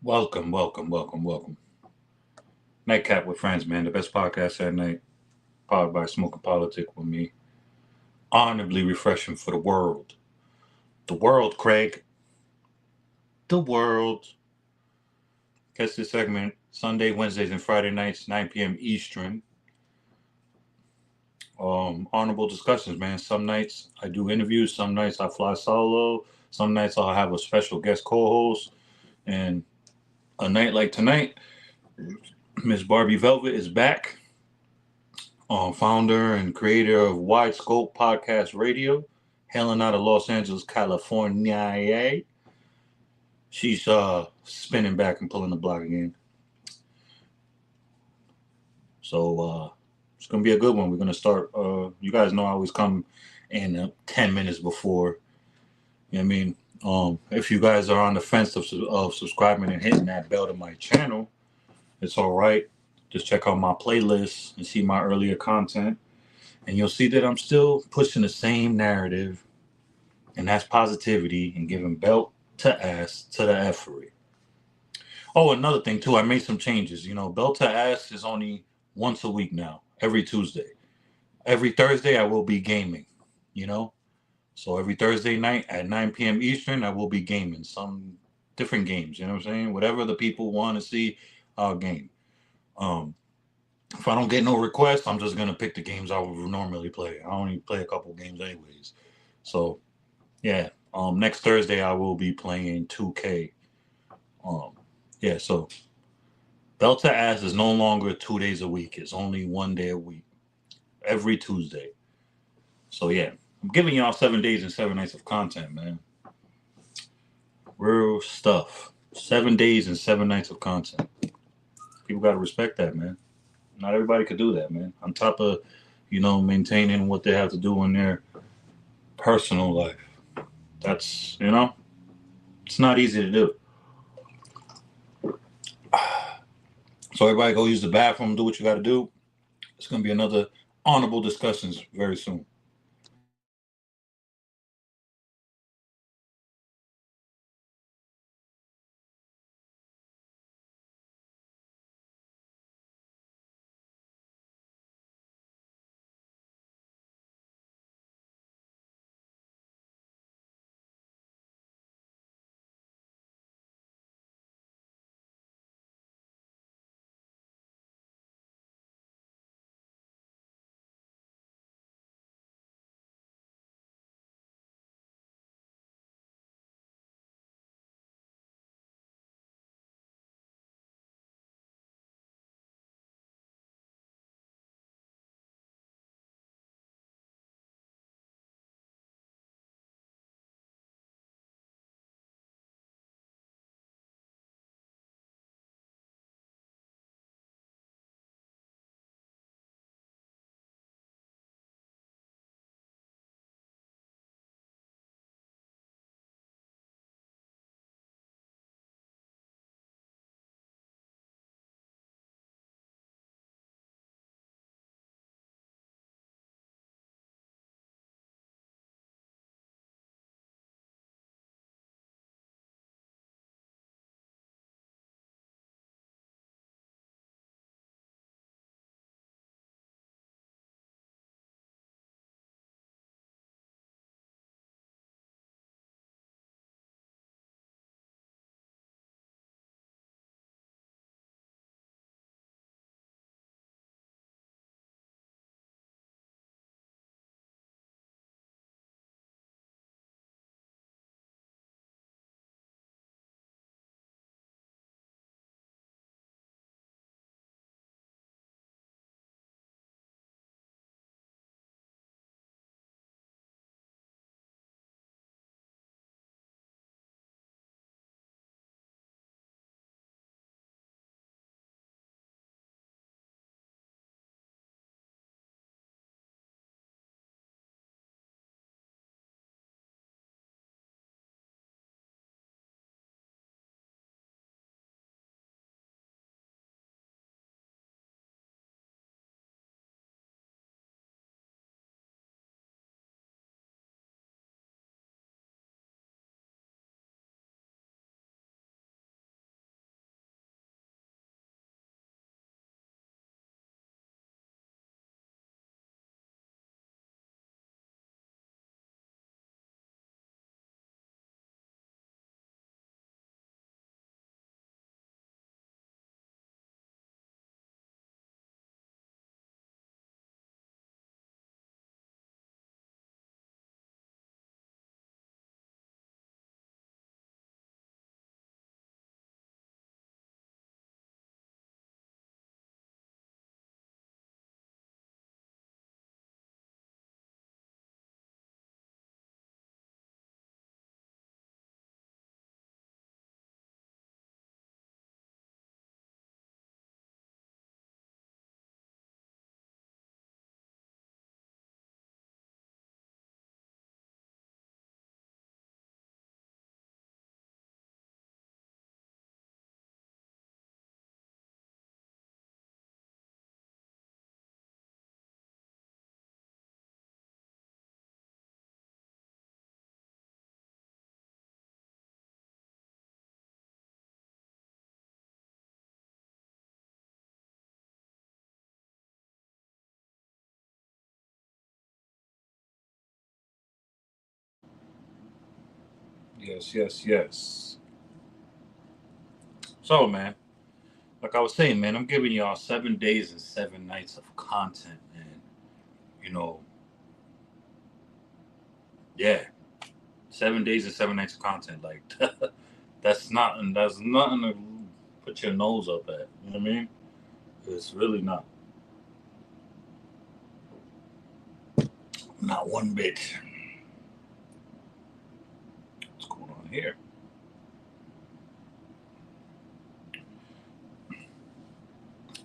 Welcome, welcome, welcome, welcome. Nightcap with Friends, man. The best podcast at night, powered by Smoking Politic with me. Honorably refreshing for the world. The world, Craig. The world. Catch this segment Sunday, Wednesdays, and Friday nights, 9 p.m. Eastern. Honorable discussions, man. Some nights I do interviews, some nights I fly solo, some nights I'll have a special guest co-host, and a night like tonight, Miss Barbie Velvet is back. Founder and creator of Wide Scope Podcast Radio, hailing out of Los Angeles, California. She's spinning back and pulling the block again. So it's gonna be a good one. We're gonna start. You guys know I always come in 10 minutes before. You know what I mean? If you guys are on the fence of subscribing and hitting that bell to my channel, it's all right. Just check out my playlist and see my earlier content. And you'll see that I'm still pushing the same narrative, and that's positivity and giving belt to ass to the effery. Oh, another thing too, I made some changes. You know, belt to ass is only once a week now, every Tuesday. Every Thursday, I will be gaming, you know? So every Thursday night at 9 p.m. Eastern, I will be gaming some different games, you know what I'm saying? Whatever the people want to see, I'll game. Um, if I don't get no requests, I'm just gonna pick the games I would normally play. I only play a couple games anyways. So yeah. Next Thursday I will be playing 2K. Um, yeah. So Belt to Ass is no longer 2 days a week. It's only 1 day a week, every Tuesday. So yeah, I'm giving y'all 7 days and 7 nights of content, man. Real stuff. 7 days and 7 nights of content. People gotta respect that, man. Not everybody could do that, man. On top of, maintaining what they have to do in their personal life. That's, it's not easy to do. So everybody go use the bathroom, do what you got to do. It's going to be another honorable discussions very soon. Yes, yes, yes. So, man, like I was saying, man, I'm giving y'all 7 days and 7 nights of content, man. You know, yeah, 7 days and 7 nights of content. Like, that's nothing to put your nose up at. You know what I mean? It's really not one bit. What's going on here?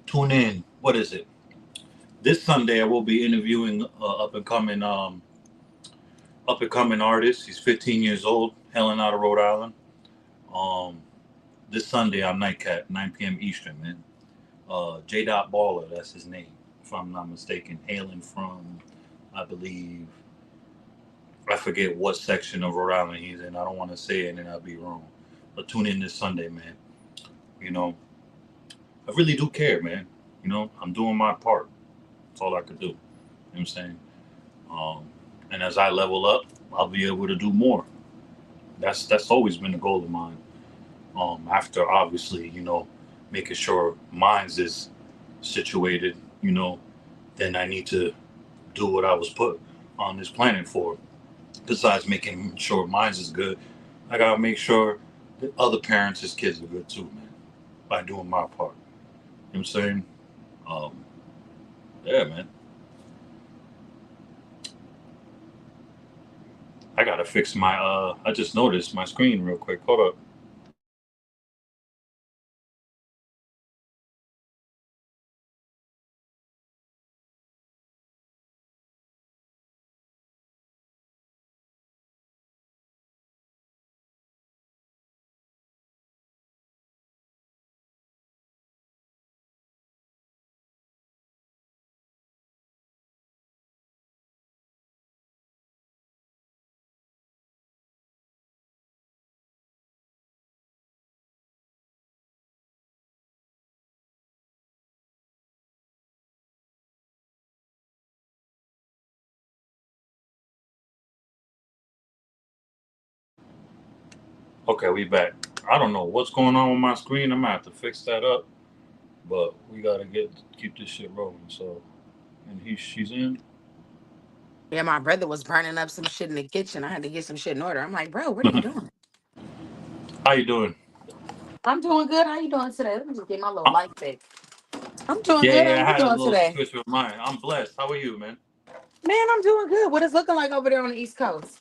Tune in. What is it? This Sunday, I will be interviewing up and coming artist. He's 15 years old, hailing out of Rhode Island. Um, this Sunday on Nightcap, 9 p.m. Eastern, man. J. Dot Baller, that's his name, if I'm not mistaken. Hailing from, I believe, I forget what section of Rhode Island he's in. I don't want to say it and then I'll be wrong. But tune in this Sunday, man. You know, I really do care, man. You know, I'm doing my part. That's all I could do. You know what I'm saying? Um, and as I level up, I'll be able to do more. That's always been a goal of mine. After obviously, making sure mine's is situated, then I need to do what I was put on this planet for. Besides making sure mine's is good, I gotta make sure that other parents' kids are good too, man. By doing my part. You know what I'm saying? Um, yeah, man. I gotta fix my I just noticed my screen real quick. Hold up. Okay, we back. I don't know what's going on with my screen. I'm gonna have to fix that up. But we gotta keep this shit rolling. So, and she's in. Yeah, my brother was burning up some shit in the kitchen. I had to get some shit in order. I'm like, bro, what are you doing? How you doing? I'm doing good. How you doing today? Let me just get my little Uh, light fixed. I'm doing yeah, good. How yeah. I you had a doing little today? situation with mine. I'm blessed. How are you, man? Man, I'm doing good. What is looking like over there on the East Coast?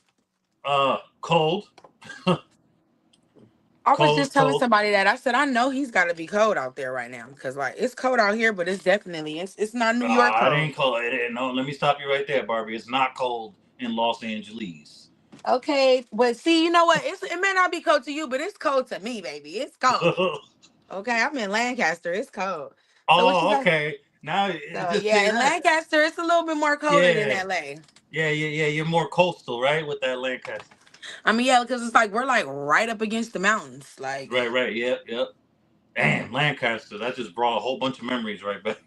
Cold, I was cold, just telling cold. somebody that I said I know he's got to be cold out there right now because like it's cold out here, but it's not New York It cold. ain't cold. It ain't, no, let me stop you right there, Barbie. It's not cold in Los Angeles. Okay, but see, you know what? It may not be cold to you, but it's cold to me, baby. It's cold. Okay, I'm in Lancaster. It's cold. So what you Oh, got? okay. Now just say Yeah, in that. Lancaster, it's a little bit more colder than Yeah, LA. yeah. You're more coastal, right, with that Lancaster. I mean, yeah, because it's like we're like right up against the mountains. Like, Right, right. Yep, yep. Damn, Lancaster. That just brought a whole bunch of memories right back.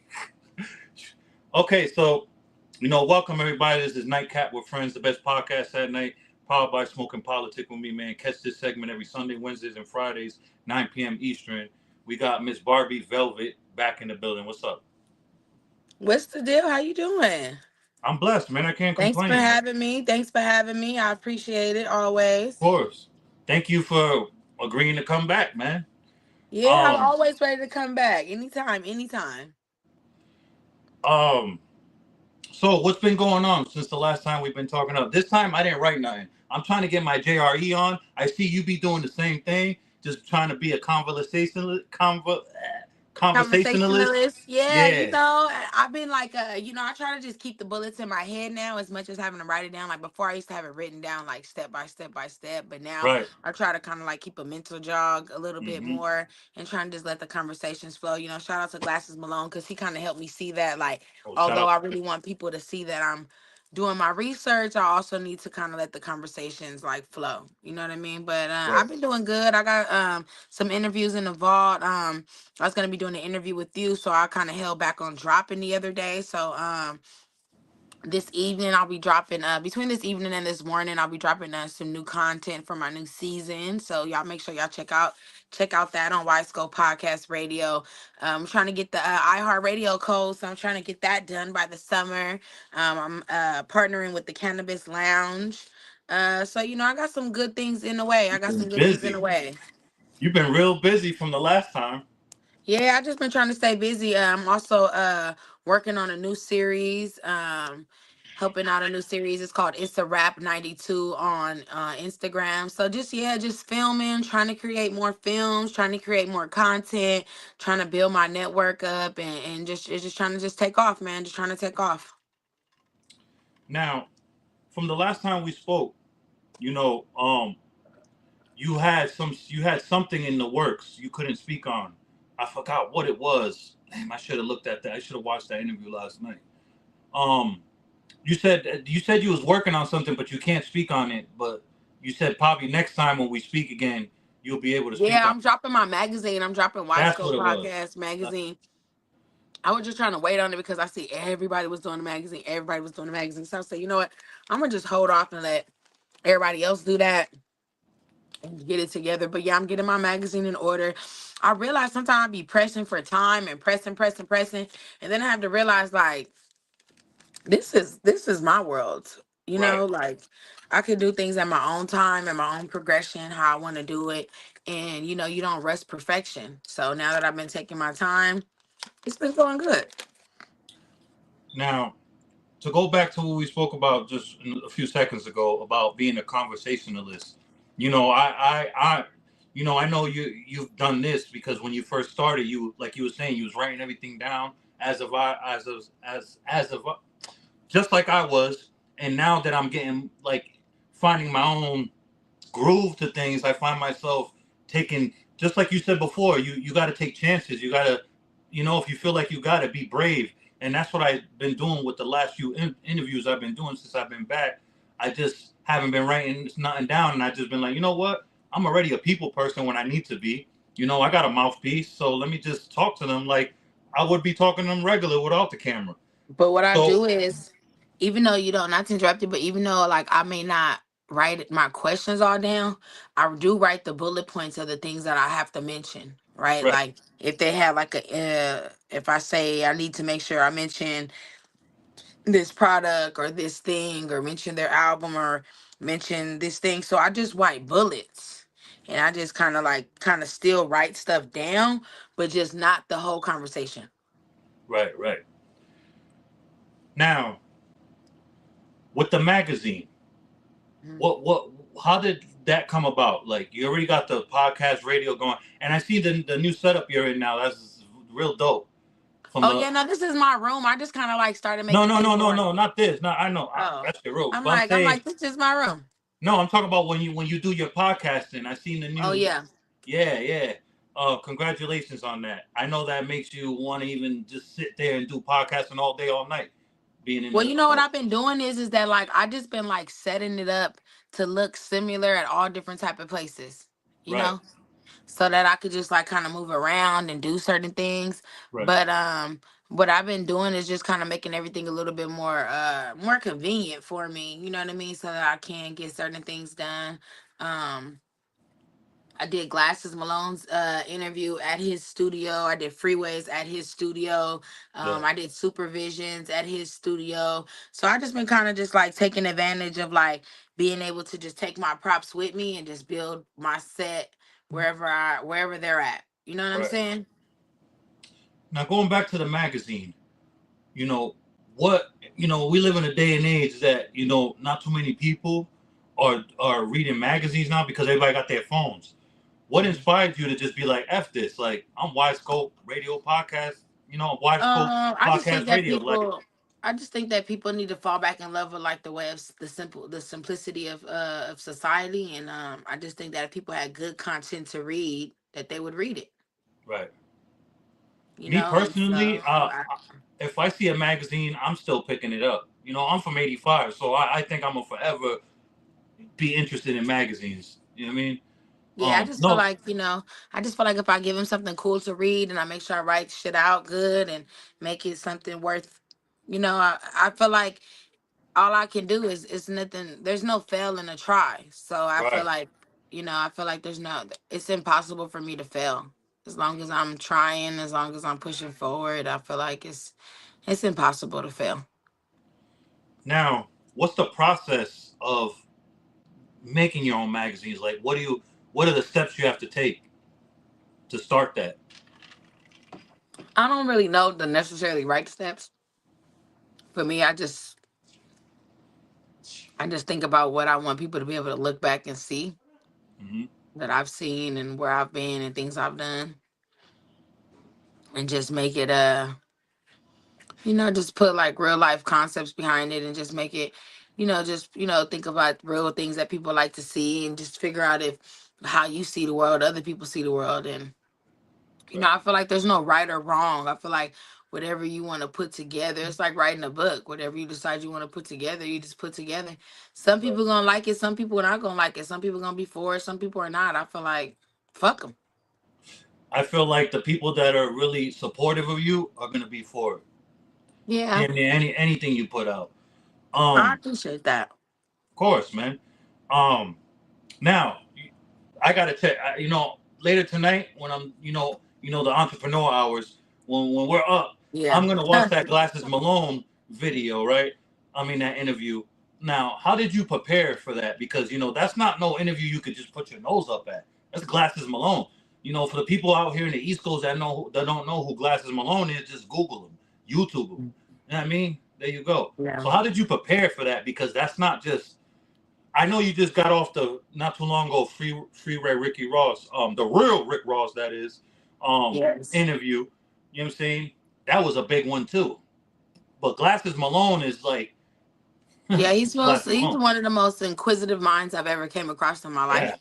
Okay, so welcome everybody. This is Nightcap with Friends, the best podcast at night, powered by Smoking Politic with me, man. Catch this segment every Sunday, Wednesdays, and Fridays, 9 p.m. Eastern. We got Miss Barbie Velvet back in the building. What's up? what's the deal? How you doing? I'm blessed, man. I can't Thanks for complain. Of having me. Thanks for having me. I appreciate it always. course. Thank you for agreeing to come back, man. Yeah, I'm Um, always ready to come back. Anytime, anytime. um, So what's been going on since the last time we've been talking up? This time I didn't write nothing. I'm trying to get my JRE on. I see you be doing the same thing, just trying to be a conversationalist. Conversationalist. Yeah, Yeah, I've been like I try to just keep the bullets in my head now as much as having to write it down. Like before I used to have it written down like step by step by step, but now right. I try to kind of like keep a mental jog a little bit Mm-hmm. more and trying to just let the conversations flow. Shout out to Glasses Malone because he kind of helped me see that like Oh, shout although out I to him. really want people to see that I'm doing my research, I also need to kind of let the conversations like flow. You know what I mean? But Right. I've been doing good. I got some interviews in the vault. I was gonna be doing an interview with you, so I kind of held back on dropping the other day. So this evening I'll be dropping between this evening and this morning I'll be dropping some new content for my new season. So y'all make sure y'all check out that on Wisco Podcast Radio. I'm trying to get the iHeart Radio code, so I'm trying to get that done by the summer. I'm partnering with the Cannabis Lounge. So I got some good things in the way. I You've got been some good things in the busy. way. You've been real busy from the last time. Yeah, I just been trying to stay busy. I'm also working on a new series. Helping out a new series. It's called It's a Rap 92 on Instagram. So just filming, trying to create more films, trying to create more content, trying to build my network up and just it's just trying to just take off, man. Just trying to take off. Now, from the last time we spoke, you know, you had something in the works you couldn't speak on. I forgot what it was. Damn, I should have looked at that. I should have watched that interview last night. Um, you said you was working on something, but you can't speak on it. But you said probably next time when we speak again, you'll be able to speak Yeah, on I'm dropping my magazine. I'm dropping it. That's what Wisco it was. Podcast magazine. I was just trying to wait on it because I see everybody was doing the magazine. Everybody was doing the magazine. So I said, you know what? I'm gonna just hold off and let everybody else do that and get it together. But yeah, I'm getting my magazine in order. I realize sometimes I be pressing for time and pressing, and then I have to realize like this is my world. Right. Like I could do things at my own time and my own progression, how I want to do it. And you don't rush perfection. So now that I've been taking my time, it's been going good. Now, to go back to what we spoke about just a few seconds ago about being a conversationalist, I know you've done this because when you first started, you like you were saying, you was writing everything down as of just like I was, and now that I'm getting like finding my own groove to things, I find myself taking, just like you said before, you got to take chances. You got to, if you feel like you got to be brave. And that's what I've been doing with the last few interviews I've been doing since I've been back. I just haven't been writing nothing down. And I just been like, you know what? I'm already a people person when I need to be. I got a mouthpiece. So let me just talk to them like I would be talking to them regular without the camera. But what I So, do is, even though you don't, not to interrupt you, but even though like I may not write my questions all down, I do write the bullet points of the things that I have to mention. Right, right, like if they have like if I say I need to make sure I mention this product or this thing or mention their album or mention this thing, so I just write bullets and I just kind of still write stuff down, but just not the whole conversation. right, right. Now, with the magazine, Mhm. what how did that come about? Like you already got the podcast radio going, and I see the new setup you're in now. That's real dope. From Oh the yeah, no, this is my room. I just kind of like started No, making no, things no, no, more. no, not this. No, I know Oh, that's your room. I'm But I'm like, I'm saying like, this is my room. no. I'm talking about when you do your podcasting. I seen the Oh new. yeah. Yeah, yeah. Congratulations on that. I know that makes you want to even just sit there and do podcasting all day, all night, being in Well, the. you know what I've been doing is that like I just been like setting it up to look similar at all different type of places. You Right, know, so that I could just like kind of move around and do certain things. right, But what I've been doing is just kind of making everything a little bit more convenient for me. You know what I mean? So that I can get certain things done. Um I did Glasses Malone's interview at his studio. I did Freeways at his studio. yeah. I did Supervisions at his studio. So I just been kind of just like taking advantage of like being able to just take my props with me and just build my set wherever they're at. You know what I'm Right. saying? Now going back to the magazine, you know what we live in a day and age that not too many people are reading magazines now because everybody got their phones. What Mhm. inspired you to just be like F this, like I'm Wide Scope Radio Podcast, Wide Scope I just think Podcast that Radio, like people need to fall back in love with like the way of the simplicity of society, and I just think that if people had good content to read, that they would read it. right. Me And so personally, if I see a magazine, I'm still picking it up. I'm from '85, so I think I'm gonna forever be interested in magazines. You know what I mean? yeah, I just feel No, like I just feel like if I give him something cool to read and I make sure I write shit out good and make it something worth, I feel like all I can do is it's nothing. There's no fail in a try. So I feel Right. like, I feel like it's impossible for me to fail as long as I'm trying, as long as I'm pushing forward. I feel like it's impossible to fail. Now, what's the process of making your own magazines? Like, what are the steps you have to take to start that? I don't really know the necessarily right steps. For me, I just think about what I want people to be able to look back and see Hmm. that I've seen and where I've been and things I've done, and just make it just put like real life concepts behind it and just make it, just think about real things that people like to see and just figure out if how you see the world, other people see the world. And Right. I feel like there's no right or wrong. I feel like whatever you want to put together, it's like writing a book. Whatever you decide you want to put together, you just put together. Some Right. people gonna like it, some people are not gonna like it. Some people gonna be for it, some people are not. I feel like fuck them. I feel like the people that are really supportive of you are gonna be for it. Yeah, Damn near anything you put out. I Um, appreciate that. of course, man. Um, Now, I gotta check. Later tonight when I'm, the entrepreneur hours. When we're up, Yeah. I'm gonna watch that Glasses Malone video, right? I mean that interview. Now, how did you prepare for that? Because that's not no interview you could just put your nose up at. That's Glasses Malone. For the people out here in the East Coast that don't know who Glasses Malone is, just Google him, YouTube him. You know what I mean? There you go. Yeah. So how did you prepare for that? Because that's not just I know you just got off the not too long ago Freeway Ricky Ross, the real Rick Ross that is, Yes. interview. You know what I'm saying? That was a big one too. But Glasses Malone is like Yeah, Glasses he's Malone. one of the most inquisitive minds I've ever came across in my Yeah. life.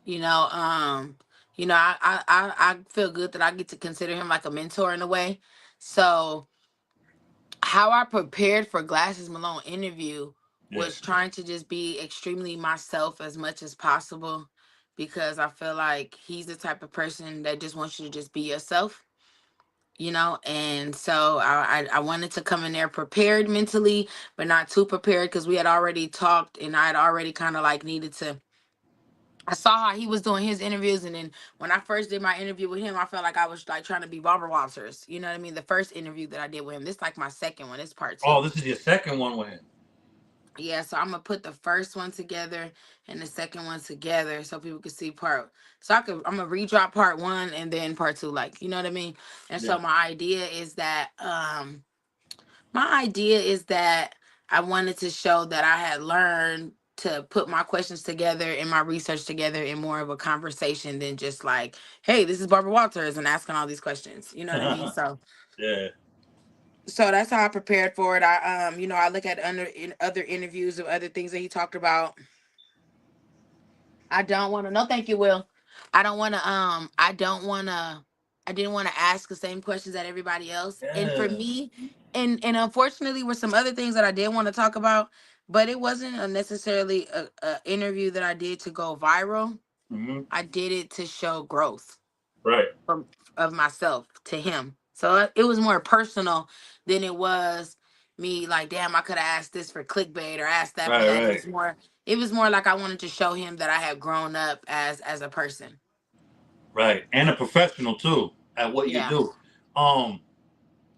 You know, um, I feel good that I get to consider him like a mentor in a way. So how I prepared for Glasses Malone interview Yeah. was trying to just be extremely myself as much as possible, because I feel like he's the type of person that just wants you to just be yourself. And so I wanted to come in there prepared mentally, but not too prepared, because we had already talked and I had already kind of like needed to. I saw how he was doing his interviews, and then when I first did my interview with him, I felt like I was like trying to be Barbara Walters. You know what I mean? The first interview that I did with him, this is like my second one. It's part Oh, two. this is your second one with him. Yeah, so I'm gonna put the first one together and the second one together so people can see part. So I'm gonna redrop part one and then part two, like, you know what I mean. And Yeah. so my idea is that I wanted to show that I had learned to put my questions together and my research together in more of a conversation than just like, hey, this is Barbara Walters and asking all these questions. You know what I mean? Yeah. So that's how I prepared for it. I look at other interviews of other things that he talked about. I don't want to. No, thank you, Will. I don't want to. I don't want to. I didn't want to ask the same questions that everybody else. And for Yeah. me, and unfortunately, were some other things that I did want to talk about, but it wasn't necessarily a interview that I did to go viral. Hmm. I did it to show growth Right. from of myself to him. So it was more personal than it was me like, damn, I could have asked this for clickbait or asked that for Right. that. Right. It was more like I wanted to show him that I have grown up as a person. Right. And a professional too at what you Yeah. do. Um,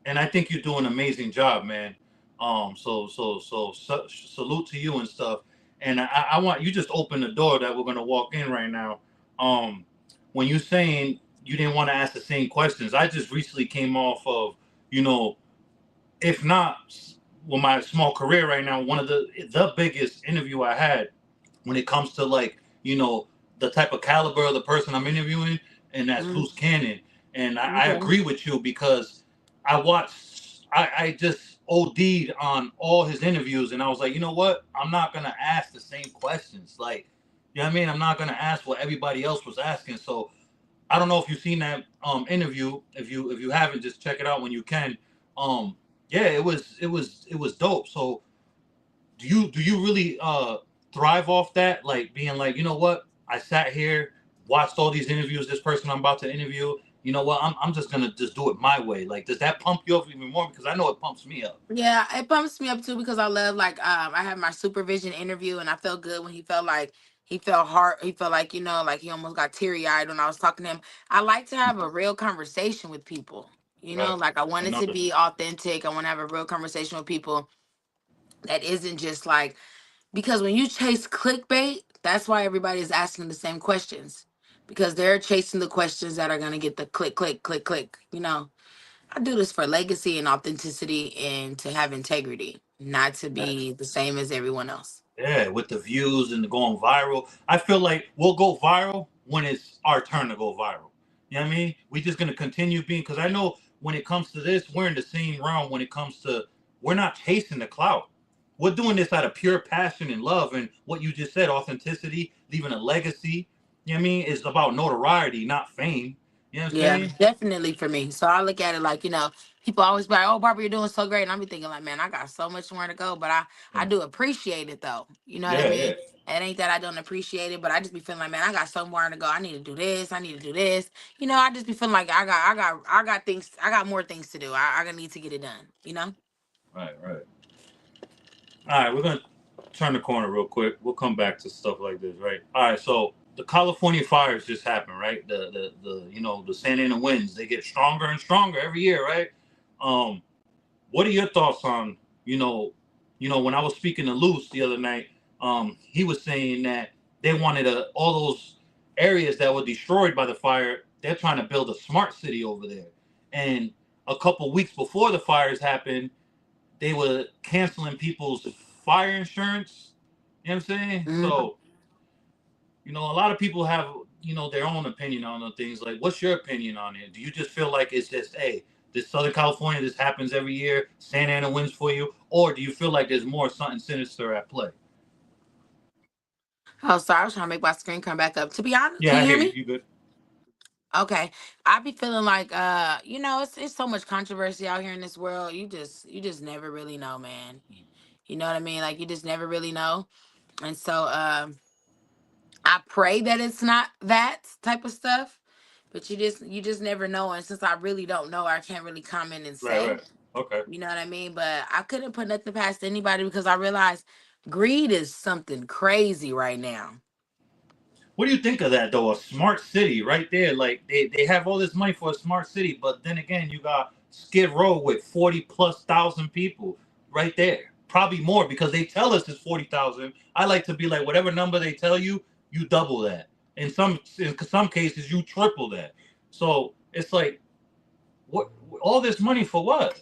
and I think you do an amazing job, man. Salute to you and stuff. And I want you just open the door that we're gonna walk in right now. Um, when you saying you didn't want to ask the same questions, I just recently came off of, you know, if not with my small career right now, one of the biggest interview I had when it comes to like the type of caliber of the person I'm interviewing, and that's Mm, loose cannon. And I okay. agree with you because I just OD'd on all his interviews, and I was like, you know what? I'm not gonna ask the same questions. Like, you know what I mean? I'm not gonna ask what everybody else was asking. So I don't know if you've seen that interview. If you haven't, just check it out when you can. Um, yeah, it was dope. So do you really thrive off that, like being like, you know what, I sat here, watched all these interviews, this person I'm about to interview, you know what, I'm just gonna just do it my way. Like, does that pump you up even more? Because I know it pumps me up. Yeah, it pumps me up too because I love like I had my supervision interview and I felt good when he felt like he felt hard. He felt like like he almost got teary eyed when I was talking to him. I like to have a real conversation with people. Right. Like I want I it know. to be authentic. I want to have a real conversation with people that isn't just like because when you chase clickbait, that's why everybody's asking the same questions because they're chasing the questions that are gonna get the click, click, click, click. I do this for legacy and authenticity and to have integrity, not to be the same as everyone else. Yeah, with the views and the going viral. I feel like we'll go viral when it's our turn to go viral. You know what I mean? We just gonna continue being, because I know when it comes to this, we're in the same realm when it comes to, we're not chasing the clout. We're doing this out of pure passion and love, and what you just said, authenticity, leaving a legacy. You know what I mean? It's about notoriety, not fame. You know what I'm Yeah, saying? definitely for me. So I look at it like, people always be like, "Oh, Barbara, you're doing so great." And I be thinking like, man, I got so much more to go. But I Yeah, do appreciate it though. You know what I yeah, yeah. mean? It ain't that I don't appreciate it, but I just be feeling like, man, I got so more to go. I need to do this. I need to do this. I just be feeling like I got things. I got more things to do. I need to get it done. Right, right. All right, we're gonna turn the corner real quick. We'll come back to stuff like this, right? All right, so the California fires just happened, right? The Santa Ana winds, they get stronger and stronger every year, right? Um, what are your thoughts on when I was speaking to Luce the other night, he was saying that they wanted all those areas that were destroyed by the fire. They're trying to build a smart city over there, and a couple weeks before the fires happened, they were canceling people's fire insurance. You know what I'm saying? Mhm. So, a lot of people have, their own opinion on the things. Like, what's your opinion on it? Do you just feel like it's just, hey, this Southern California, this happens every year, Santa Ana wins for you? Or do you feel like there's more something sinister at play? Oh, sorry, I was trying to make my screen come back up. To be honest, can Yeah, I you hear hear you. me? You good? Okay. I be feeling like it's so much controversy out here in this world. You just never really know, man. You know what I mean? Like you just never really know. And so I pray that it's not that type of stuff. But you just never know. And since I really don't know, I can't really comment and Right, say. right. Okay. You know what I mean? But I couldn't put nothing past anybody because I realized greed is something crazy right now. What do you think of that though? A smart city right there. Like they have all this money for a smart city, but then again you got Skid Row with 40+ thousand people right there. Probably more because they tell us it's 40,000. I like to be like whatever number they tell you, you double that. In some cases you triple that. So it's like what all this money for what?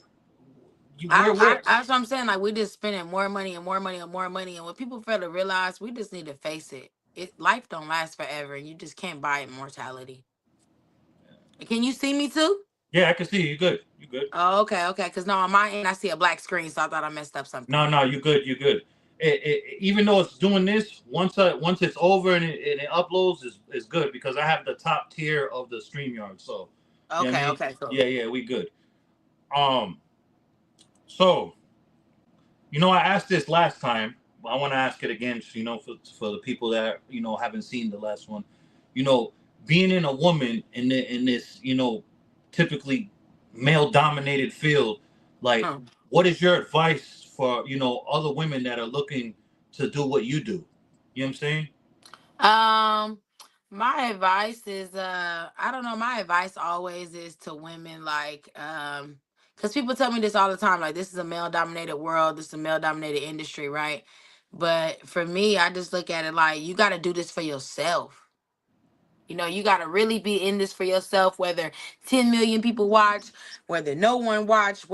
You where That's what I'm saying. Like we just spending more money and more money and more money. And what people fail to realize, we just need to face it. Life don't last forever and you just can't buy immortality. Can you see me too? Yeah, I can see you. You good. You good. Oh, okay, okay. Cause no, on my end I see a black screen, so I thought I messed up something. No, no, you good, you good. Even though it's doing this, once it's over and it uploads, is good because I have the top tier of the StreamYard. So, you know what I Okay, mean? okay, cool. Yeah, yeah, we good. Um, so I asked this last time, but I want to ask it again. For the people that haven't seen the last one, you know, being in a woman in this typically male dominated field, like, Hmm. what is your advice for other women that are looking to do what you do? You know what I'm saying? Um, my advice is I don't know, my advice always is to women like because people tell me this all the time, like this is a male dominated world, this is a male dominated industry, right? But for me, I just look at it like you gotta do this for yourself. You got to really be in this for yourself, whether 10 million people watch, whether no one watch,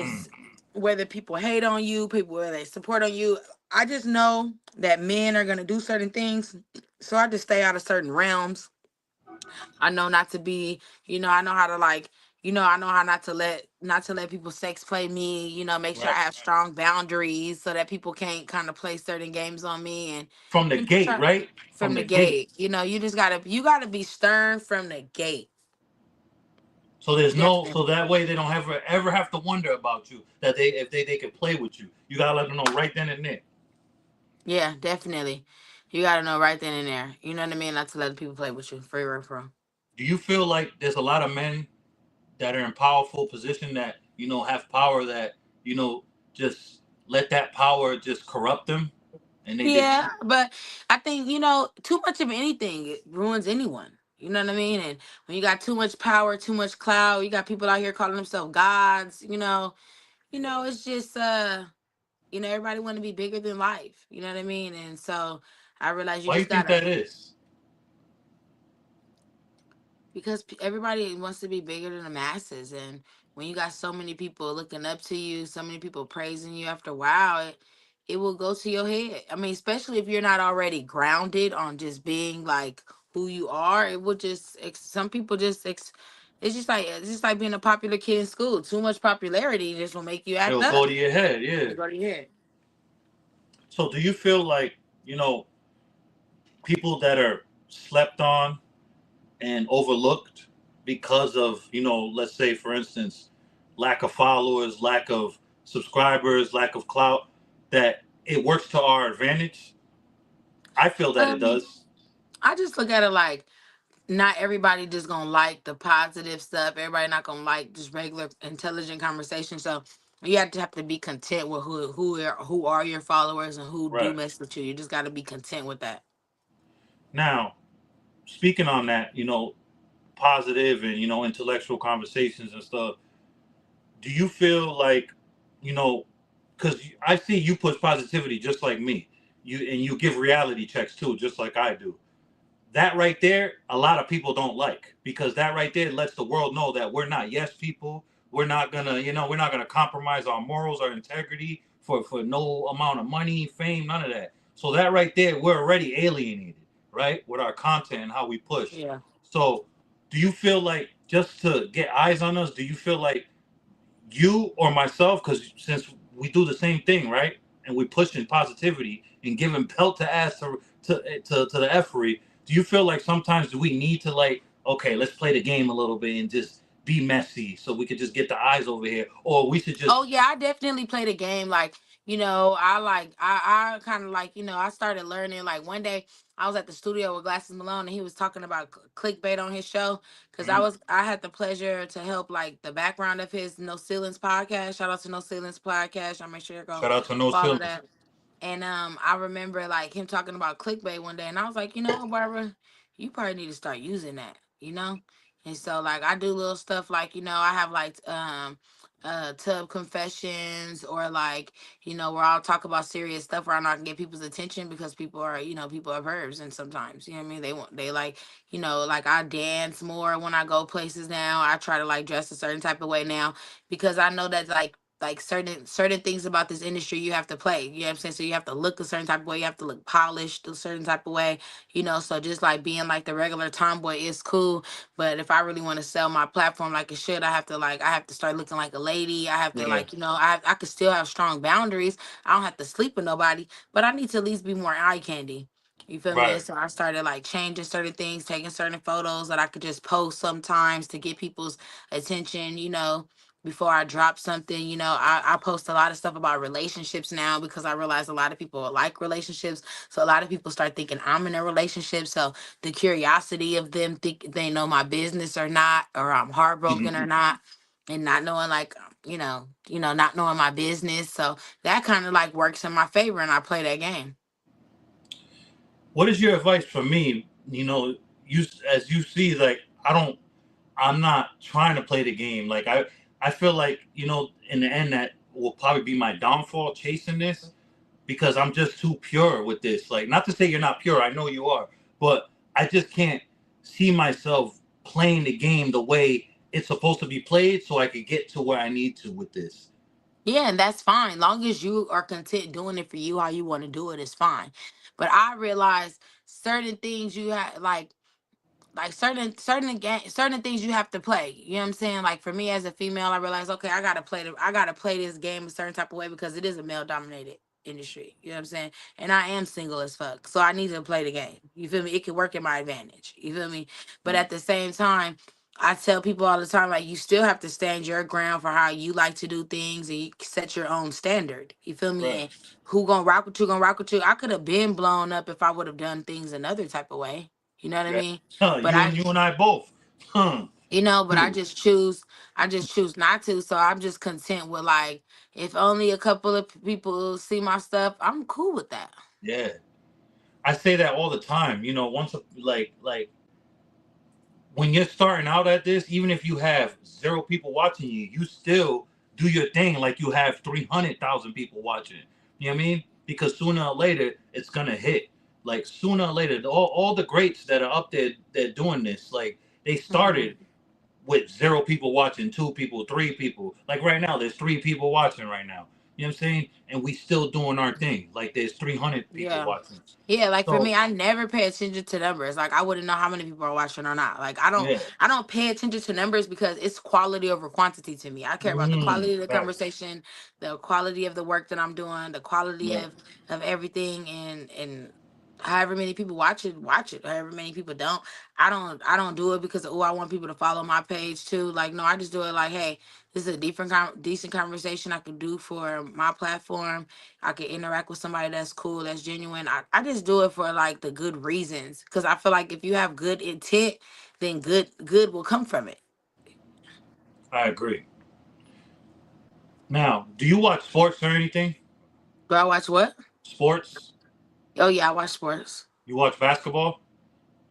Mm. it's whether people hate on you, people whether they support on you. I just know that men are going to do certain things. So I just stay out of certain realms. I know not to be, I know how to like, I know how not to let people sex play me, make sure I Right. have strong boundaries so that people can't kind of play certain games on me and From the gate, try right? from From the the gate. gate. You gotta be stern from the gate. So there's no, so Definitely. that way they don't ever have to wonder about you. That if they can play with you, you gotta let them know right then and there. Yeah, definitely. You gotta know right then and there. You know what I mean? Not to let people play with you. For real, for real. Do you feel like there's a lot of men that are in powerful position that have power that you know just let that power just corrupt them, and they just Yeah, but I think, too much of anything it ruins anyone. You know what I mean? And when you got too much power, too much clout, you got people out here calling themselves gods, it's just everybody want to be bigger than life. You know what I mean? And so I realize you why you just think gotta, that is? because everybody wants to be bigger than the masses, and when you got so many people looking up to you, so many people praising you, after a while it will go to your head. I mean, especially if you're not already grounded on just being like who you are, it will just some people just it's just like being a popular kid in school. Too much popularity just will make you act It'll up. go to your head, yeah. You go to your head. So do you feel like people that are slept on and overlooked because of let's say for instance lack of followers, lack of subscribers, lack of clout, that it works to our advantage? I feel that it um does. I just look at it like, not everybody just gonna like the positive stuff. Everybody not gonna like just regular intelligent conversation. So you have to be content with who are your followers and who do Right. mess with you. You just got to be content with that. Now, speaking on that, positive and intellectual conversations and stuff, do you feel like, you know, because I see you push positivity just like me, you give reality checks too, just like I do. That right there, a lot of people don't like, because that right there lets the world know that we're not yes people. We're not gonna compromise our morals, our integrity for no amount of money, fame, none of that. So that right there, we're already alienated, right, with our content and how we push. Yeah. So, do you feel like, just to get eyes on us, do you feel like you or myself, because since we do the same thing, right? And we pushing positivity and giving pelt to ass to the effery. Do you feel like sometimes do we need to, like, okay, let's play the game a little bit and just be messy so we could just get the eyes over here, or we should Oh just yeah, I definitely played a game. Like, I kind of like, I started learning. Like one day I was at the studio with Glasses Malone, and he was talking about clickbait on his show. Cause Mhm. I had the pleasure to help like the background of his No Ceilings podcast. Shout out to No Ceilings podcast. I'll make sure you go shout out to No follow Ceilings. that. And I remember like him talking about clickbait one day, and I was like, you know what, Barbara, you probably need to start using that. And so like I do little stuff like, I have like tub confessions, or like, where I'll talk about serious stuff where I'm not gonna get people's attention, because people are verbs, and sometimes, you know what I mean, they like, like I dance more when I go places now. I try to like dress a certain type of way now, because I know that like certain things about this industry you have to play. You know what I'm saying? So you have to look a certain type of way, you have to look polished a certain type of way, so just like being like the regular tomboy is cool. But if I really want to sell my platform like it should, I have to start looking like a lady. I have to Yeah. like, I could still have strong boundaries. I don't have to sleep with nobody, but I need to at least be more eye candy. You feel me? And Right. so I started like changing certain things, taking certain photos that I could just post sometimes to get people's attention, before I drop something. I post a lot of stuff about relationships now, because I realize a lot of people like relationships. So a lot of people start thinking I'm in a relationship. So the curiosity of them think they know my business or not, or I'm heartbroken or not, and not knowing like, not knowing my business. So that kind of like works in my favor, and I play that game. What is your advice for me? You, as you see, like, I'm not trying to play the game. Like, I feel like, in the end, that will probably be my downfall, chasing this, because I'm just too pure with this. Like, not to say you're not pure, I know you are, but I just can't see myself playing the game the way it's supposed to be played so I could get to where I need to with this. Yeah, and that's fine. Long as you are content doing it for you how you want to do it, it's fine. But I realize certain things you have like certain things you have to play. You know what I'm saying? Like for me as a female, I realize, okay, I gotta play this game a certain type of way, because it is a male dominated industry. You know what I'm saying? And I am single as fuck. So I need to play the game. You feel me? It can work in my advantage. You feel me? But Mm. at the same time, I tell people all the time, like, you still have to stand your ground for how you like to do things, and you set your own standard. You feel me? Right. And who gonna rock with you, gonna rock with you. I could have been blown up if I would have done things another type of way. You know what I Yeah. mean? But You and I both. Huh. But I just choose not to. So I'm just content with like, if only a couple of people see my stuff, I'm cool with that. Yeah. I say that all the time. Once like when you're starting out at this, even if you have 0 people watching you, you still do your thing like you have 300,000 people watching. You know what I mean? Because sooner or later, it's gonna hit. Like sooner or later, all the greats that are up there, they're doing this. Like they Hmm. started with 0 people watching, 2 people, 3 people. Like right now, there's 3 people watching right now. You know what I'm saying? And we still doing our thing. Like there's 300 people Yeah. watching. Yeah, like for So me, I never pay attention to numbers. Like I wouldn't know how many people are watching or not. Like I don't yeah. I don't pay attention to numbers because it's quality over quantity to me. I care about the quality of the Facts. conversation, the quality of the work that I'm doing, the quality Yeah. of everything, and however many people watch it. However many people don't. I don't do it because I want people to follow my page too. Like no, I just do it like, hey, this is a decent conversation I could do for my platform. I can interact with somebody that's cool, that's genuine. I just do it for like the good reasons. Cause I feel like if you have good intent, then good will come from it. I agree. Now, do you watch sports or anything? Do I watch what? Sports? Oh yeah, I watch sports. You watch basketball?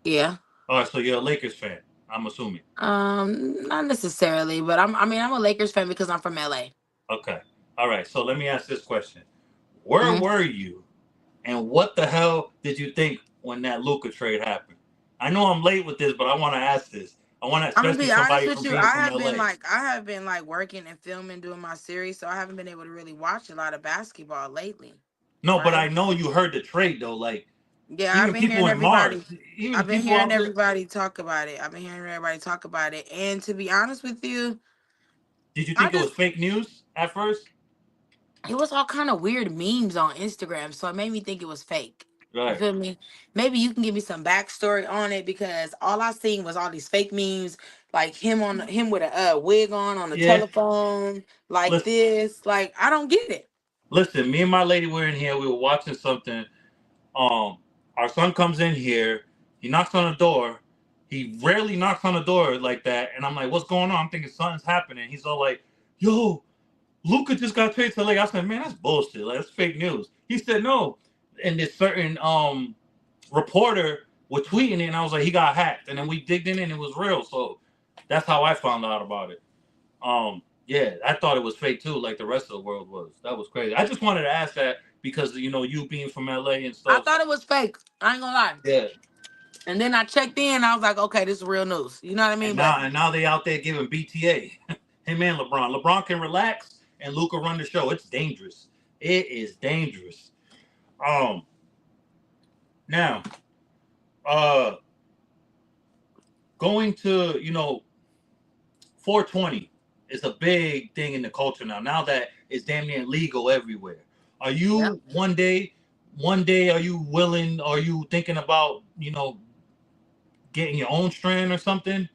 Yeah. All right, so you're a Lakers fan, I'm assuming. Not necessarily, but I'm a Lakers fan because I'm from LA. Okay. All right, so let me ask this question. Where Hmm. were you and what the hell did you think when that Luka trade happened? I know I'm late with this, but I want to ask this. I want to, I'm gonna especially be honest somebody with from you. being from LA. I have been like working and filming, doing my series, so I haven't been able to really watch a lot of basketball lately. No, but I Right? know you heard the trade though. Like Yeah, even people in Mars, even I've been people hearing out there. everybody talk about it. I've been hearing everybody talk about it. And to be honest with you, Did you I think it was just fake news at first? it was all kind of weird memes on Instagram, so it made me think it was fake. You Right. feel me? Maybe you can give me some backstory on it because all I seen was all these fake memes, like him with a wig on the Yeah. telephone, like Listen, this. Like I don't get it. listen. Me and my lady were in here. We were watching something. Um, our son comes in here. He knocks on the door. He rarely knocks on the door like that, and I'm like, "What's going on?" I'm thinking something's happening. He's all like, "Yo, Luca just got traded to LA." I said, "Man, that's bullshit. Like, that's fake news." He said, "No," and this certain reporter was tweeting it, and I was like, "He got hacked," and then we digged in, and it was real. So that's how I found out about it. Yeah, I thought it was fake too, like the rest of the world was. That was crazy. I just wanted to ask that because you being from LA and I stuff. thought it was fake. I ain't gonna lie. Yeah, And then I checked in. I was like, okay, this is real news. You know what I and mean? But now they out there giving BTA. Him and LeBron. LeBron can relax and Luca run the show. It's dangerous. It is dangerous. Um, now, uh, going to 420 is a big thing in the culture now. Now that it's damn near legal everywhere. Are yep. you one day are you willing? Are you thinking about getting your own strand or something?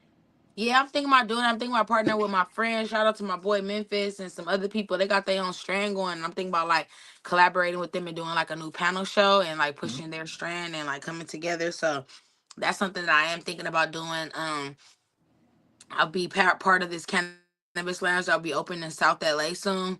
Yeah, I'm thinking about doing it. I'm thinking about partnering with my friends. Shout out to my boy Memphis and some other people. They got their own strand going. And I'm thinking about like collaborating with them and doing like a new panel show and like Mhm. pushing their strand and like coming together. So that's something that I am thinking about doing. I'll be part of this cannabis lounge. I'll be opening in South LA soon.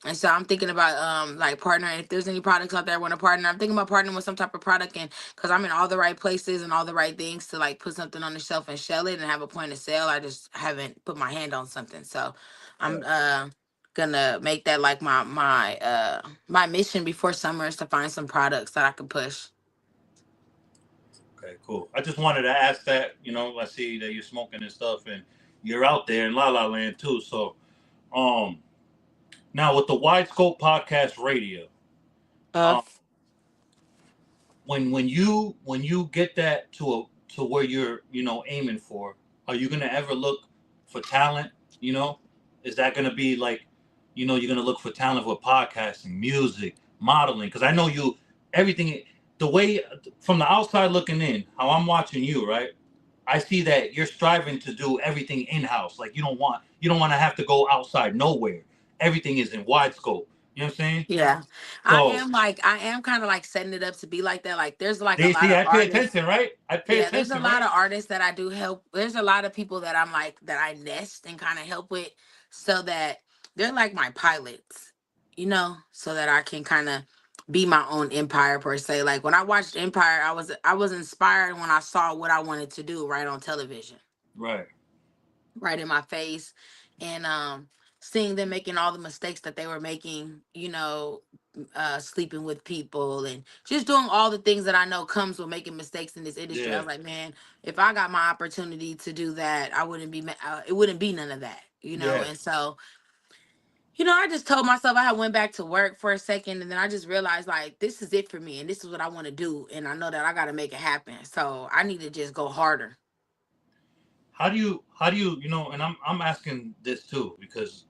And so I'm thinking about like partnering. If there's any products out there I want to partner, I'm thinking about partnering with some type of product, and because I'm in all the right places and all the right things to like put something on the shelf and sell it and have a point of sale. I just haven't put my hand on something. So I'm Right. gonna make that like my mission before summer is to find some products that I can push. Okay, cool. I just wanted to ask that. I see that you're smoking and stuff, and you're out there in La La Land too. So, um, now with the Wide Scope Podcast Radio, Uh um, when you get that to where you're aiming for, are you gonna ever look for talent? You know, is that gonna be like, you're gonna look for talent with podcasting, music, modeling? Because I know you everything the way from the outside looking in, how I'm watching you, right? I see that you're striving to do everything in house. Like you don't want to have to go outside nowhere. Everything is in wide scope. You know what I'm saying? Yeah. So I am kind of like setting it up to be like that. Like there's like a they lot see of I pay artists. attention, right? I pay Yeah, there's a attention, lot right? of artists that I do help. There's a lot of people that I'm like that I nest and kind of help with so that they're like my pilots, so that I can kind of be my own empire per se. Like when I watched Empire, I was inspired when I saw what I wanted to do right on television, Right. right in my face, and seeing them making all the mistakes that they were making, sleeping with people and just doing all the things that I know comes with making mistakes in this industry. I Yeah. was like, man, if I got my opportunity to do that, I wouldn't be it wouldn't be none of that, Yeah. and so I just told myself, I had went back to work for a second, and then I just realized like this is it for me and this is what I want to do, and I know that I got to make it happen, so I need to just go harder. How do you and I'm asking this too because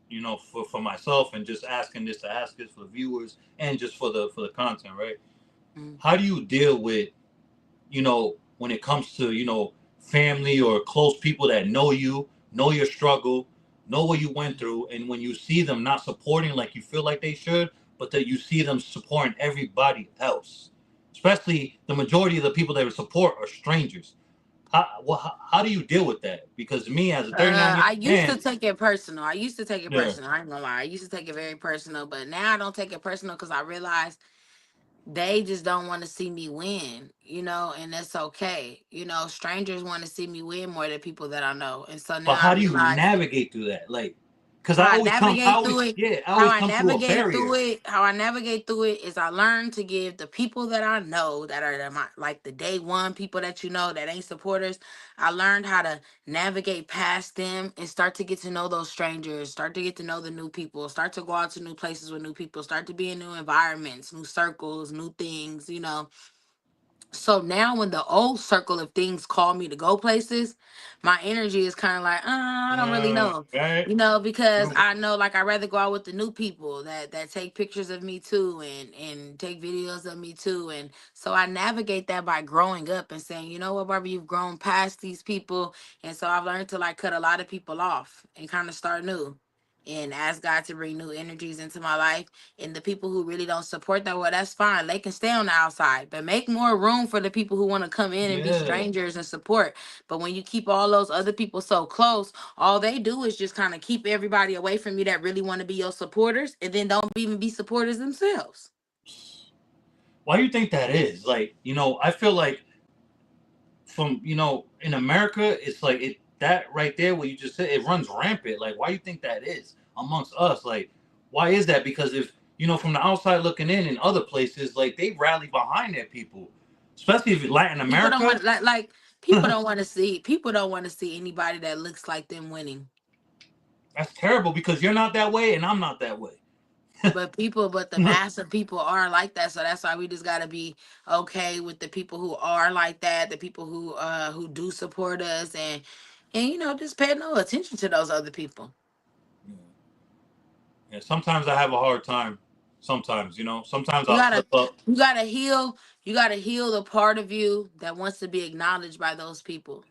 for myself and just asking this to ask this for the viewers and just for the content, right? Mm. How do you deal with when it comes to family or close people that know your struggle, know what you went through, and when you see them not supporting like you feel like they should, but that you see them supporting everybody else, especially the majority of the people that support are strangers. How do you deal with that? Because me, as a 39-year I old used to man, take it personal. I used to take it yeah, personal. I ain't gonna lie. I used to take it very personal, but now I don't take it personal because I realize they just don't want to see me win, and that's okay. Strangers want to see me win more than people that I know. And so but now I how do you realize navigate through that? Like, because how I navigate through it. I How always I come through a navigate through barrier. it. How I navigate through it is I learn to give the people that I know that are like the day one people that that ain't supporters. I learned how to navigate past them and start to get to know those strangers. Start to get to know the new people. Start to go out to new places with new people. Start to be in new environments, new circles, new things. So now when the old circle of things call me to go places, my energy is kind of like, I don't really know. Right? Because True. I know like I'd rather go out with the new people that take pictures of me too and take videos of me too. And so I navigate that by growing up and saying, you know what, Barbara, you've grown past these people. And so I've learned to like cut a lot of people off and kind of start new and ask God to bring new energies into my life. And the people who really don't support that, well, that's fine. They can stay on the outside, but make more room for the people who want to come in and be Yeah. strangers and support. But when you keep all those other people so close, all they do is just kind of keep everybody away from you that really want to be your supporters, and then don't even be supporters themselves. Why do you think that is? Like, I feel like from in America, it's like that right there. What you just said, it runs rampant. Like, why do you think that is amongst us? Like, why is that? Because if from the outside looking in other places, like they rally behind their people, especially if Latin People don't America. want like people don't want to see anybody that looks like them winning. That's terrible because you're not that way and I'm not that way. But the mass of people are like that, so that's why we just gotta be okay with the people who are like that, the people who do support us, and just pay no attention to those other people. Yeah, sometimes I have a hard time. Sometimes, sometimes You I'll gotta slip up. you gotta heal. You gotta heal the part of you that wants to be acknowledged by those people.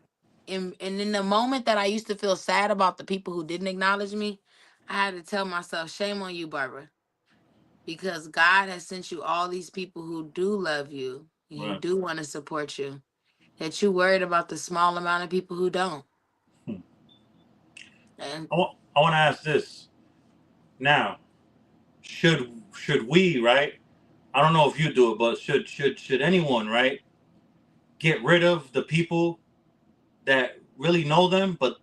And in the moment that I used to feel sad about the people who didn't acknowledge me, I had to tell myself, shame on you, Barbara, because God has sent you all these people who do love you and who Right. do want to support you. That you worried about the small amount of people who don't. Hmm. And I want to ask this now. Should we, right? I don't know if you do it, but should anyone, right, get rid of the people that really know them, but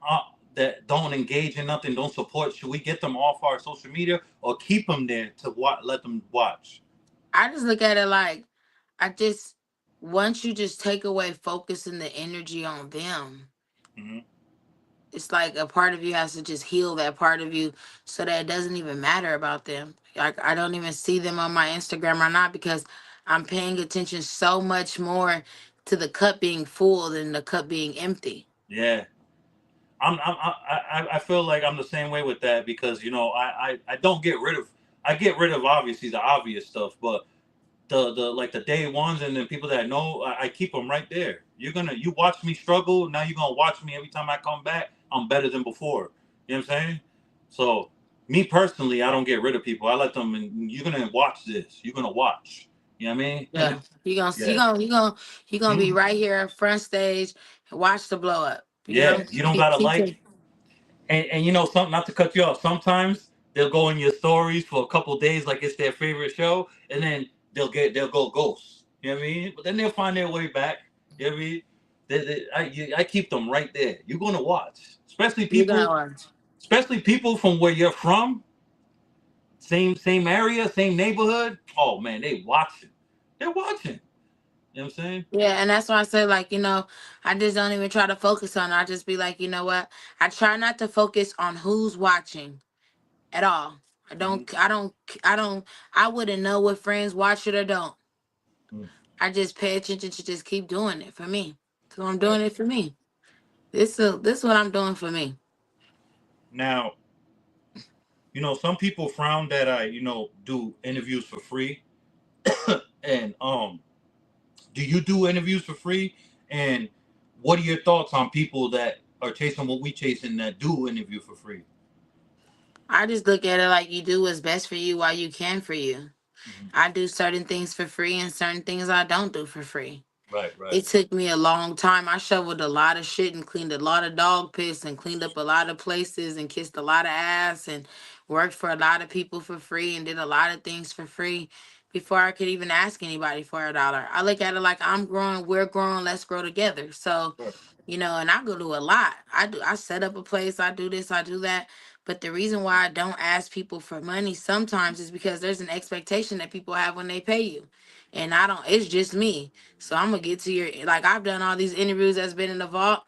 uh, that don't engage in nothing, don't support? Should we get them off our social media or keep them there to let them watch? I just look at it like I just once you just take away focus and the energy on them, Hmm. it's like a part of you has to just heal that part of you so that it doesn't even matter about them. Like I don't even see them on my Instagram or not because I'm paying attention so much more to the cup being full than the cup being empty. Yeah. I feel like I'm the same way with that because I don't get rid of. I get rid of obviously the obvious stuff, but the like the day ones and then people that know, I keep them right there. You watch me struggle, now you're gonna watch me every time I come back. I'm better than before. You know what I'm saying? So Me personally, I don't get rid of people. I let them. And you're gonna watch this. You're gonna watch. You know what I mean? Yeah, you gonna Yeah. you gonna be Mhm. right here front stage and watch the blow up. You Yeah. know, You don't gotta keep like. it. And you know something, not to cut you off. Sometimes they'll go in your stories for a couple days, like it's their favorite show, and then they'll go ghost. You know what I mean? But then they'll find their way back. You know what I mean? I keep them right there. You're gonna watch, You gonna watch. especially people from where you're from, same area, same neighborhood. Oh man, they watching. They're watching. You know what I'm saying? Yeah, and that's why I say like, I just don't even try to focus on it. I just be like, you know what? I try not to focus on who's watching at all. I Mm-hmm. don't I don't I don't I wouldn't know what friends watch it or don't. Mm. I just pay attention to just keep doing it for me. So I'm Right. doing it for me. This is what I'm doing for me. Now, some people frown that I, do interviews for free, and do you do interviews for free? And what are your thoughts on people that are chasing what we chasing that do interview for free? I just look at it like you do what's best for you while you can for you. Hmm. I do certain things for free and certain things I don't do for free. Right, right, It took me a long time. I shoveled a lot of shit and cleaned a lot of dog piss and cleaned up a lot of places and kissed a lot of ass and worked for a lot of people for free and did a lot of things for free before I could even ask anybody for $1. I look at it like I'm growing, we're growing, let's grow together. So, right, and I go to a lot. I set up a place, I do this, I do that. But the reason why I don't ask people for money sometimes is because there's an expectation that people have when they pay you. And I don't, it's just me. So I'm gonna get to your, like, I've done all these interviews that's been in the vault.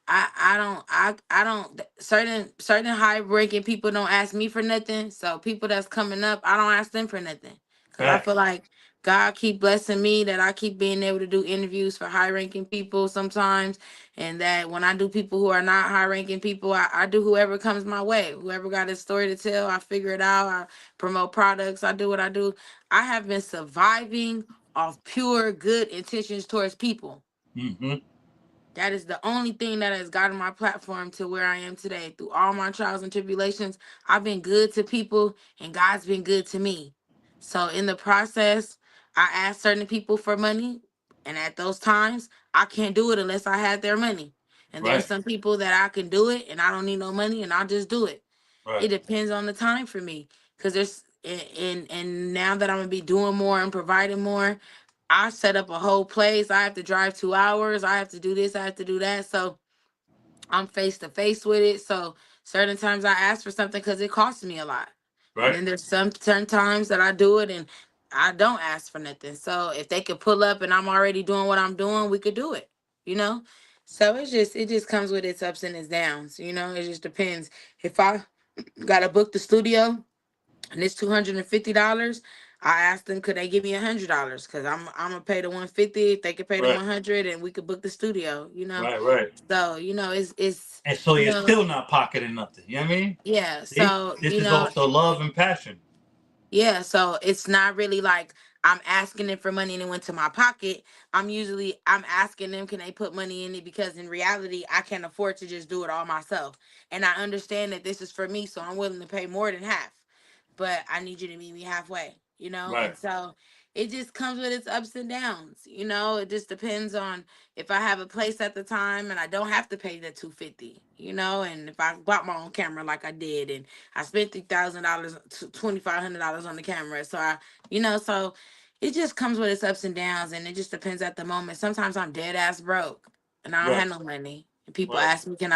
I don't certain high ranking people don't ask me for nothing. So people that's coming up, I don't ask them for nothing. Cause I feel facts. like God keep blessing me that I keep being able to do interviews for high ranking people sometimes. And that when I do people who are not high ranking people, I do whoever comes my way. Whoever got a story to tell, I figure it out. I promote products, I do what I do. I have been surviving off pure good intentions towards people. Mm-hmm. That is the only thing that has gotten my platform to where I am today. Through all my trials and tribulations, I've been good to people and God's been good to me. So in the process, I asked certain people for money, and at those times, I can't do it unless I had their money. And there's Right, some people that I can do it and I don't need no money and I'll just do it. right, It depends on the time for me. Cause there's and now that I'm gonna be doing more and providing more, I set up a whole place. I have to drive 2 hours. I have to do this. I have to do that. So I'm face to face with it. So certain times I ask for something because it costs me a lot. And right, then there's some certain times that I do it and I don't ask for nothing. So if they could pull up and I'm already doing what I'm doing, we could do it. You know? So it just comes with its ups and its downs. It just depends. If I gotta book the studio, and it's $250. I asked them could they give me $100 because I'm gonna pay the 150 if they could pay the right, 100 and we could book the studio. right, right. So it's And so you're still not pocketing nothing. You know what I mean? yeah. See, So this is also love and passion. yeah. So it's not really like I'm asking them for money and it went to my pocket. I'm asking them can they put money in it because in reality I can't afford to just do it all myself. And I understand that this is for me, so I'm willing to pay more than half. But I need you to meet me halfway. Right, And so it just comes with its ups and downs. It just depends on if I have a place at the time and I don't have to pay the 250, and if I bought my own camera like I did and I spent $3,000 to $2,500 on the camera. So it just comes with its ups and downs and it just depends at the moment. Sometimes I'm dead ass broke and I don't right, have no money. And people right, ask me, can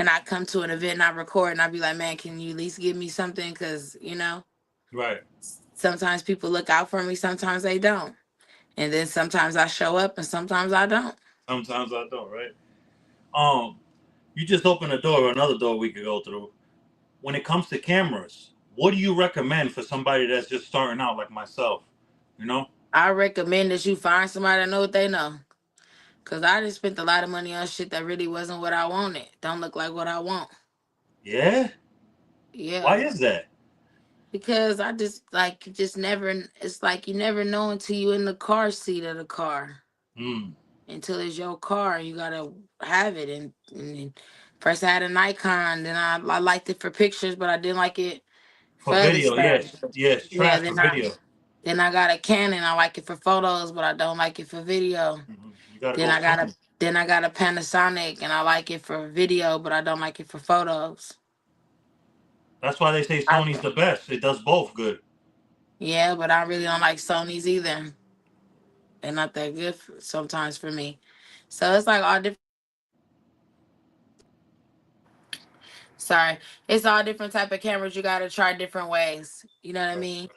I come to an event and I record? And I'd be like, man, can you at least give me something? Because right. sometimes people look out for me, sometimes they don't. And then sometimes I show up and sometimes I don't. Sometimes I don't. Right. Um, you just opened a door, another door we could go through. When it comes to cameras, what do you recommend for somebody that's just starting out like myself? You know? I recommend that you find somebody that know what they know. Cause I just spent a lot of money on shit that really wasn't what I wanted. Don't look like what I want. Yeah. Why Yeah. is that? Because I just like you just never it's like you never know until you in the car seat of the car. Hmm. Until it's your car. You gotta have it. And first I had a Nikon, then I liked it for pictures, but I didn't like it. For video, yes, yes, Yeah, trash for video. then I got a Canon. I like it for photos, but I don't like it for video. You gotta Then go I got Sony. a then I got a Panasonic, and I like it for video, but I don't like it for photos. That's why they say Sony's the best. It does both good. Yeah, but I really don't like Sony's either. They're not that good sometimes for me. So it's like all different. Sorry, it's all different type of cameras. You got to try different ways. You know what I Right. mean?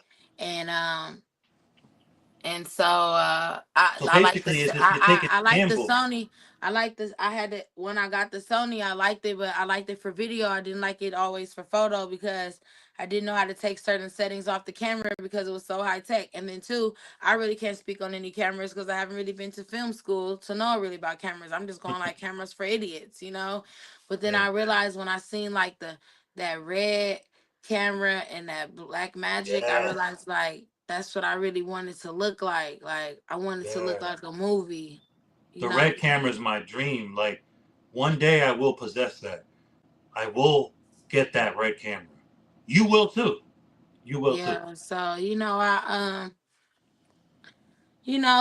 And so So I like basically, this. you're taking I a like the gamble. Sony. I like this. I had it when I got the Sony. I liked it, but I liked it for video. I didn't like it always for photo because I didn't know how to take certain settings off the camera because it was so high tech. And then two, I really can't speak on any cameras because I haven't really been to film school to know really about cameras. I'm just going like cameras for idiots, you know. But then Yeah. I realized when I seen like that red camera and that black magic, I Yes. realized like that's what I really wanted to look like. Like I wanted to look like a movie. You The know? red camera is my dream. Like one day I will possess that. I will get that red camera. You will too. You will too. Yeah. So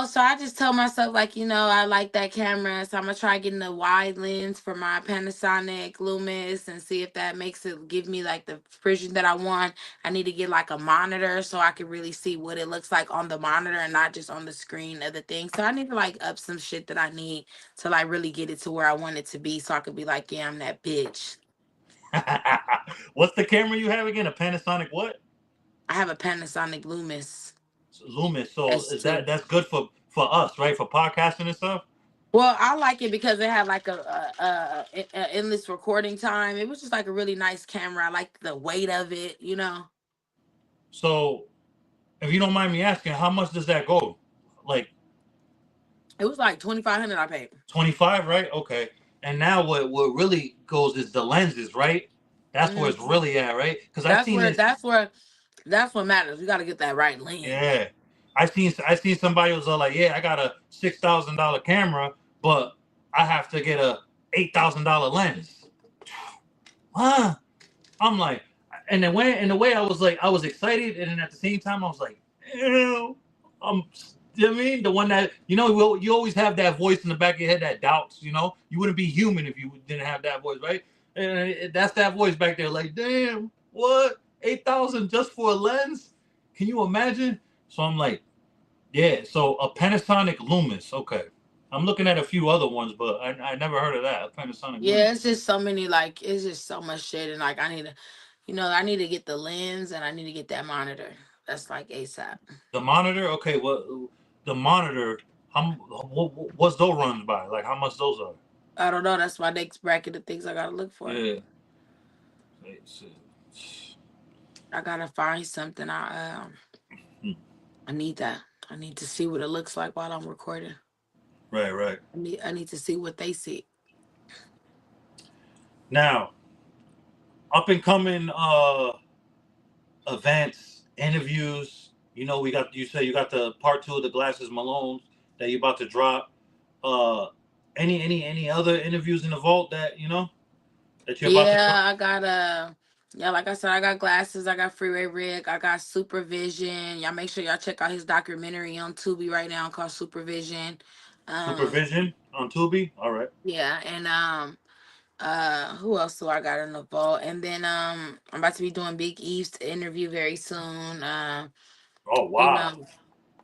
so I just tell myself like, I like that camera, so I'm gonna try getting the wide lens for my Panasonic Lumis and see if that makes it give me like the precision that I want. I need to get like a monitor so I can really see what it looks like on the monitor and not just on the screen of the thing. So I need to like up some shit that I need to like really get it to where I want it to be so I could be like, yeah, I'm that bitch. What's the camera you have again? A Panasonic what? I have a Panasonic Lumis Lumix. So is S2. that's good for us, right? For podcasting and stuff. Well, I like it because it had like a endless recording time. It was just like a really nice camera. I like the weight of it, you know. So, if you don't mind me asking, how much does that go? Like It was like 2,500 I paid. 25, right? Okay. And now what really goes is the lenses, right? That's where it's really at, right? Because I've seen this. That's what matters. You got to get that right lens. Yeah, I seen somebody was like, yeah, I got a $6,000 camera, but I have to get a $8,000 lens. Huh? I'm like, and the way I was like, I was excited, and then at the same time, I was like, ew. You know what I mean? The one that you always have that voice in the back of your head that doubts. You wouldn't be human if you didn't have that voice, right? And that's that voice back there, like, damn, what? 8,000 just for a lens? Can you imagine? So I'm like, yeah. So a Panasonic Lumix, okay. I'm looking at a few other ones, but I never heard of that. A Panasonic Yeah, Lumix. it's just so many, like, it's just so much shit. And, like, I need to get the lens and I need to get that monitor. That's like ASAP. The monitor, okay. The monitor? What's those runs by? Like how much those are? I don't know. That's my next bracket of things I gotta look for. Yeah. I gotta find something. I need that. I need to see what it looks like while I'm recording. Right. I need to see what they see. Now, up and coming events, interviews. You say you got the part 2 of the Glasses Malone that you're about to drop. Any other interviews in the vault that that you're about to drop? I got like I said, I got Glasses, I got Freeway Rick, I got Supervision. Y'all make sure y'all check out his documentary on Tubi right now called Supervision. Supervision on Tubi. All right. Yeah, and who else do I got in the vault? And then I'm about to be doing Big Eve's interview very soon. Oh wow.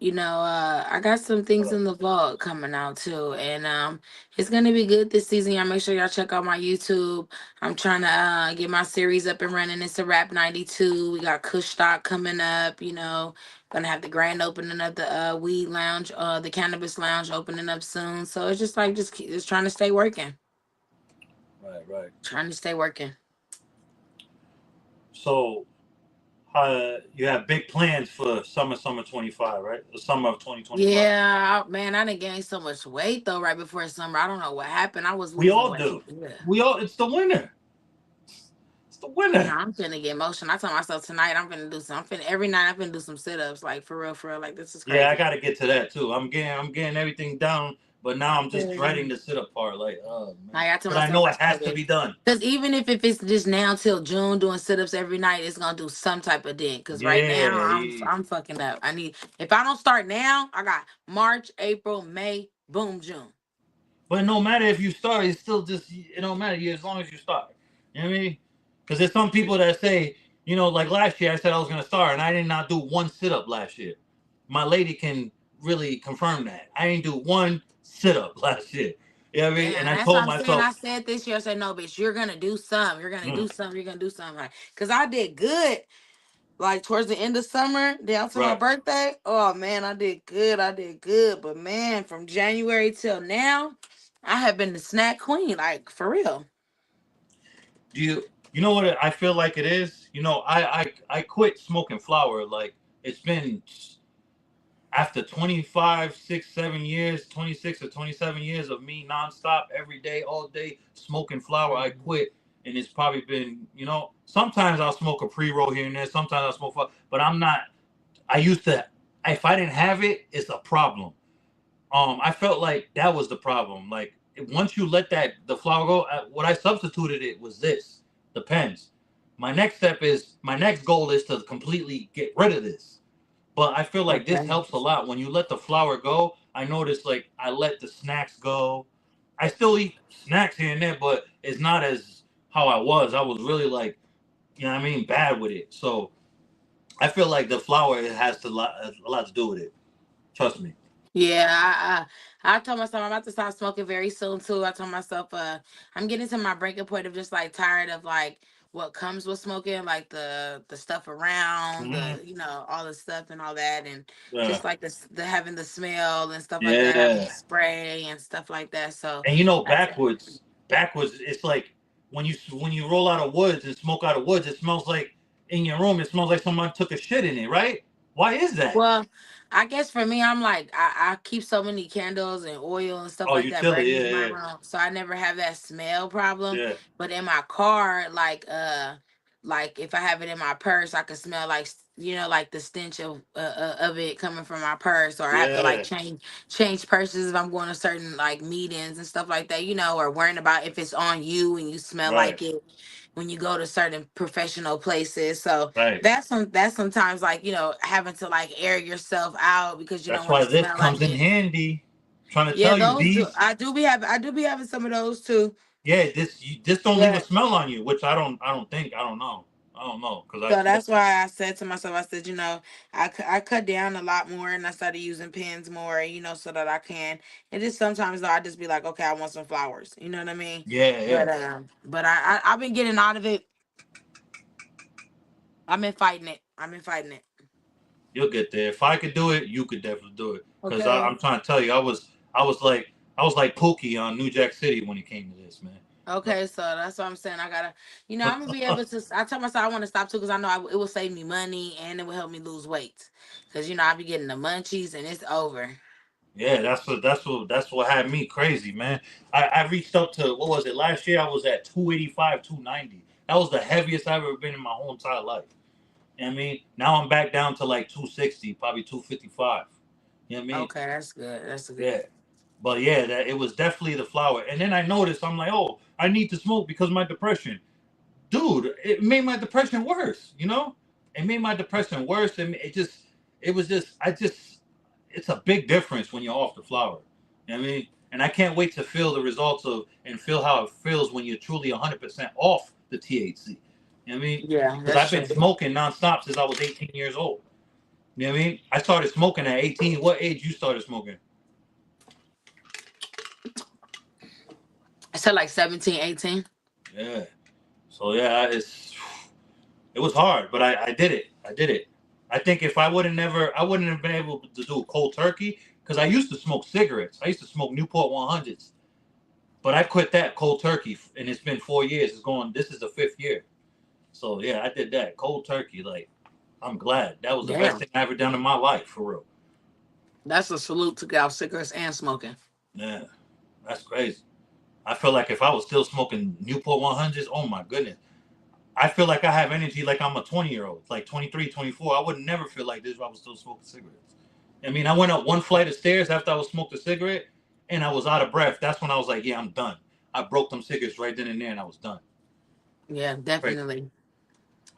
I got some things in the vault coming out too, and it's gonna be good this season. Y'all make sure y'all check out my YouTube. I'm trying to get my series up and running. It's a Rap 92. We got Kush Stock coming up. Gonna have the grand opening of the weed lounge, the cannabis lounge opening up soon. So it's just like just trying to stay working. Right. Trying to stay working. So, you have big plans for summer 25, right? The summer of 2025. Yeah, man, I done gained so much weight though right before summer. I don't know what happened. I was We losing all weight. do. Yeah. It's the winter. It's the winter. No, I'm finna get motion. I told myself tonight I'm finna do some. Every night I'm finna do some sit ups. Like for real. Like this is crazy. Yeah, I gotta get to that too. I'm getting everything down But now I'm just dreading Mm. the sit up part. Like, oh man, Like I tell but I myself, know I it has to started be done. because even if it's just now till June doing sit ups every night, it's gonna do some type of dent. Because right now Yeah, I'm fucking up. I need if I don't start now, I got March, April, May, boom, June. but no matter if you start, it's still just it don't matter as long as you start. You know what I mean? Because there's some people that say, you know, like last year I said I was gonna start, and I did not do one sit up last year. My lady can really confirm that I didn't do one sit up last year. You know what I mean? And Yeah, I that's what told I'm saying. myself, I said this year, I said no, bitch, you're gonna do some. You're gonna mm, do something. You're gonna do something. Like, cause I did good. Like towards the end of summer, down to my right? birthday. Oh man, I did good. I did good. But man, from January till now, I have been the snack queen. Like for real. Do you know what I feel like it is? You know, I quit smoking flower. Like it's been after 25, 6, 7 years, 26 or 27 years of me nonstop every day, all day smoking flower. I Mhm. quit, and it's probably been, you know, sometimes I'll smoke a pre roll here and there. Sometimes I'll smoke flower, but I'm not. I used to. If I didn't have it, it's a problem. I felt like that was the problem. Like once you let the flower go, what I substituted it was this, the pens. My next goal is to completely get rid of this. But I feel like this Okay. helps a lot. When you let the flour go, I notice like I let the snacks go. I still eat snacks here and there, but it's not as how I was. I was really like, you know what I mean, bad with it. So I feel like the flour has a lot to do with it. Trust me. Yeah, I told myself I'm about to stop smoking very soon too. I told myself I'm getting to my breaking point of just like tired of like what comes with smoking, like the stuff around, Hmm. the all the stuff and all that, and Yeah. just like the having the smell and stuff like that, having the Yeah. spray and stuff like that. So And you know, that's backwards, it's like when you roll out of woods and smoke out of woods, it smells like in your room. It smells like someone took a shit in it, right? Why is that? well, I guess for me, I'm like I keep so many candles and oil and stuff Oh, like that utility. burning in my Yeah, room, so I never have that smell problem. yeah, But in my car, like if I have it in my purse, I can smell like like the stench of it coming from my purse, or I have to like yeah. change purses if I'm going to certain like meetings and stuff like that, or worrying about if it's on you and you smell Right, like it when you go to certain professional places. So right. that's sometimes like having to like air yourself out because you don't That's want why to this smell like comes in it. handy. Trying to Yeah, tell you those do. these. I do be having some of those too. Yeah, this don't leave a Yeah. smell on you, which I don't know because I So smoke. that's why I said to myself, I said, I cut down a lot more and I started using pens more, so that I can. And just sometimes though, I just be like, okay, I want some flowers. You know what I mean? Yeah, yeah. But I've been getting out of it. I've been fighting it. I've been fighting it. You'll get there. If I could do it, you could definitely do it. Because Okay. I'm trying to tell you, I was like Pookie on New Jack City when it came to this, man. Okay, so that's what I'm saying. I gotta, I'm gonna be able to. I tell myself I want to stop too because I know it will save me money and it will help me lose weight. Because I be getting the munchies and it's over. Yeah, that's what had me crazy, man. I reached up to what was it last year? I was at 285, 290. That was the heaviest I've ever been in my whole entire life. You know what I mean? Now I'm back down to like 260, probably 255. You know what I mean? Okay, that's good. That's Yeah. good. But yeah, that it was definitely the flower. And then I noticed I'm like, oh, I need to smoke because of my depression. Dude, it made my depression worse, you know? It made my depression worse. And it was just it's a big difference when you're off the flower. You know what I mean? And I can't wait to feel the results of and feel how it feels when you're truly 100% off the THC. You know what I mean? Yeah, Because that's I've been true. smoking nonstop since I was 18 years old. You know what I mean? I started smoking at 18. What age you started smoking? I said like 17, 18. Yeah. So yeah, it was hard, but I did it. I did it. I think if I wouldn't have been able to do cold turkey because I used to smoke cigarettes. I used to smoke Newport 100s, but I quit that cold turkey, and it's been 4 years. This is the fifth year. So yeah, I did that cold turkey. Like I'm glad that was the best Damn, thing I ever done in my life for real. that's a salute to get off cigarettes and smoking. Yeah, that's crazy. I feel like if I was still smoking Newport 100s, oh my goodness. I feel like I have energy like I'm a 20-year-old, like 23, 24. I would never feel like this if I was still smoking cigarettes. I mean, I went up one flight of stairs after I was smoked a cigarette. and I was out of breath. That's when I was like, yeah, I'm done. I broke them cigarettes right then and there, and I was done. Yeah, Right. definitely.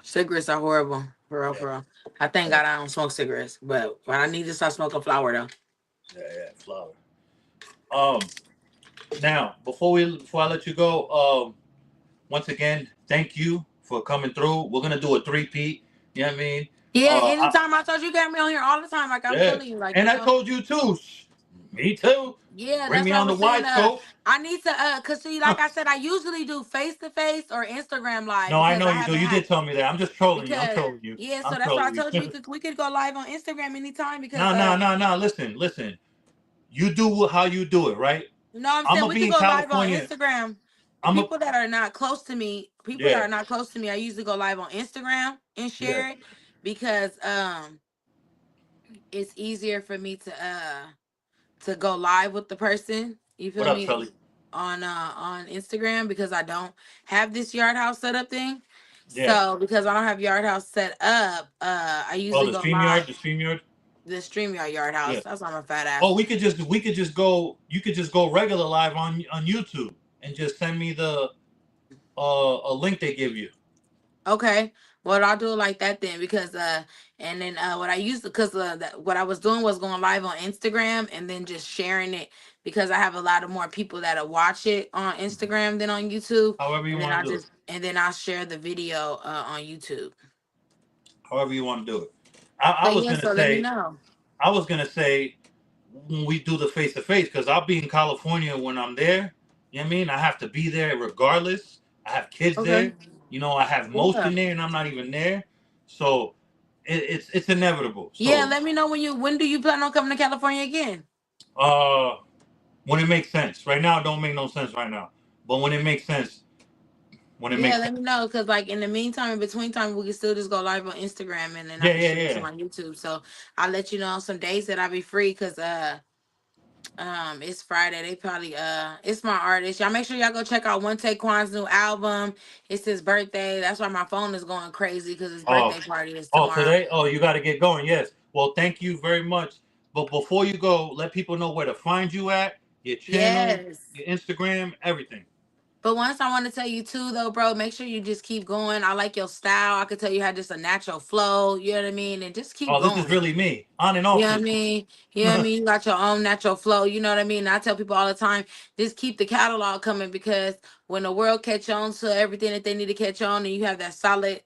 Cigarettes are horrible. For real, Yeah. for real. I thank God I don't smoke cigarettes. But when I need to start smoking flower though. Yeah, flower. Um, Now before I let you go, once again, thank you for coming through. We're gonna do a three-peat. You know what I mean? Yeah, I, anytime I told you, got me on here all the time. Like I'm yeah, feeling you, like and I told you too. Me too. Yeah, Bring that's me what I on the was saying. wide scope. I need to cause see, like I said, I usually do face to face or Instagram live No, I because know I you do. haven't You had did tell me that. I'm just trolling you. I'm because trolling you. yeah, so I'm that's why I trolling told you you. we could go live on Instagram anytime because No. Listen. You do how you do it, right? you know what I'm I'm saying, gonna we be could in go live on California. Instagram. I'm a People that are not close to me, people that Yeah, are not close to me, I usually go live on Instagram and yeah. share it because it's easier for me to go live with the person. You What feel up, me? Shelly? On Instagram because I don't have this Yard House setup thing. Yeah. So because I don't have Yard House set up, I Oh, usually the go StreamYard, live the StreamYard. the StreamYard Yard Yeah. House. That's why I'm a fat ass. Oh, we could just go. You could just go regular live on YouTube and just send me the a link they give you. Okay. Well, I'll do it like that then because and then what I used to because what I was doing was going live on Instagram and then just sharing it because I have a lot of more people that'll watch it on Instagram than on YouTube, However you and then want I to do it. just and then I'll share the video on YouTube. However you want to do it. But yeah, so let me know. I was gonna say when we do the face to face because I'll be in California when I'm there. You know what I mean? I have to be there regardless. I have kids Okay. there. You know, I have most Yeah. in there, and I'm not even there. So it's inevitable. Yeah, So let me know when do you plan on coming to California again? uh, when it makes sense. Right now, it don't make no sense right now. But when it makes sense, when it Yeah, makes let sense. me know because like in the meantime, in between time, we can still just go live on Instagram and then I Yeah, can yeah, share it to yeah. my YouTube. So I'll let you know on some days that I'll be free because it's Friday. They probably it's my artist. Y'all make sure y'all go check out One Take Quan's new album. It's his birthday. That's why my phone is going crazy because his Oh, birthday party is oh, tomorrow. today. Oh, you got to get going. Yes. Well, thank you very much. But before you go, let people know where to find you at, your channel, Yes. your Instagram, everything. But once I want to tell you too, though, bro, make sure you just keep going. I like your style. I could tell you had just a natural flow. You know what I mean? And just keep Oh, this is going. really me, on and You off know what I this. mean? You know what I mean? You got your own natural flow. You know what I mean? And I tell people all the time, just keep the catalog coming because when the world catch on to everything that they need to catch on, and you have that solid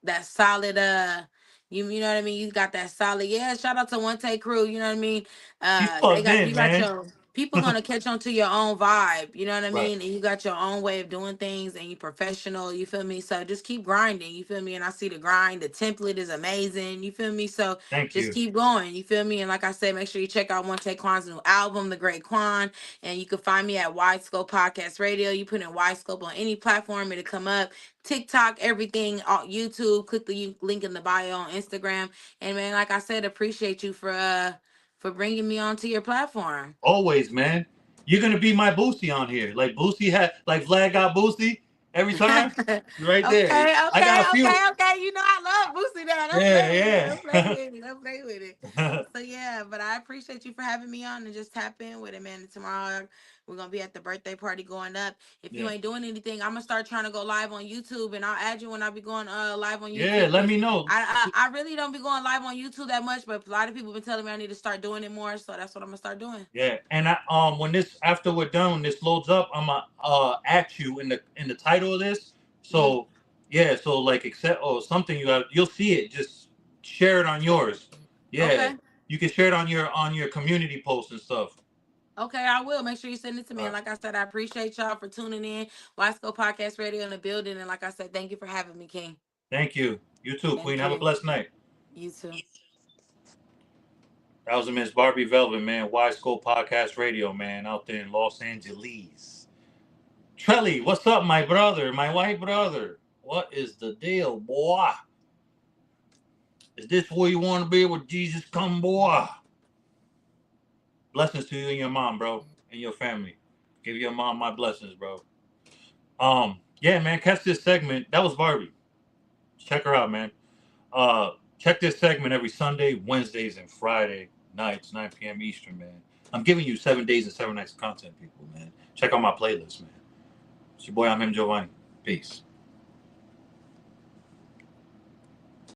you know what I mean? You got that solid, yeah. Shout out to One Take Crew, you know what I mean? She's They plugged got in, you got man. your people gonna catch on to your own vibe, you know what I Right. mean? And you got your own way of doing things and you professional, you feel me? So just keep grinding, you feel me? And I see the grind, the template is amazing, you feel me? So Thank just you. keep going. You feel me? And like I said, make sure you check out One Take Quan's new album, The Great Quan. And you can find me at Wide Scope Podcast Radio. You put in Wide Scope on any platform, it'll come up. TikTok, everything, YouTube. Click the link in the bio on Instagram. And man, like I said, appreciate you for bringing me onto your platform. Always, man. You're gonna be my Boosie on here. Like Boosie had, like Vlad got Boosie every time. Okay, You're right there. okay, I got a few. okay. You know I love Boosie now. Don't play with it. Yeah, Don't play yeah. with it. Don't play with it. So yeah, but I appreciate you for having me on and just tap in with it, man. And tomorrow we're gonna be at the birthday party going up. If you Yeah. ain't doing anything, I'm gonna start trying to go live on YouTube, and I'll add you when I be going live on Yeah. YouTube Let because me know. I really don't be going live on YouTube that much, but a lot of people been telling me I need to start doing it more, so that's what I'm gonna start doing. Yeah, and when this after we're done, when this loads up, I'm gonna at you in the title of this. Mhm. So yeah, so like accept or something you'll see it. Just share it on yours. Yeah, Okay. you can share it on your community posts and stuff. Okay, I will. Make sure you send it to me. All And right. like I said, I appreciate y'all for tuning in. Wasco Podcast Radio in the building. And like I said, thank you for having me, King. Thank you. You too, Queen. Thank Have a you. blessed night. You too. That was Miss Barbie Velvet, man. Wide Scope Podcast Radio, man, out there in Los Angeles. Trelly, what's up, my brother, my white brother? What is the deal, boy? Is this where you want to be with Jesus come, boy? Blessings to you and your mom, bro, and your family. Give your mom my blessings, bro. Yeah, man, catch this segment. That was Barbie. Check her out, man. Check this segment every Sunday, Wednesdays, and Friday nights, 9 p.m. Eastern, man. I'm giving you 7 days and 7 nights of content, people, man. Check out my playlist, man. It's your boy, I'm M. Giovanni. Peace.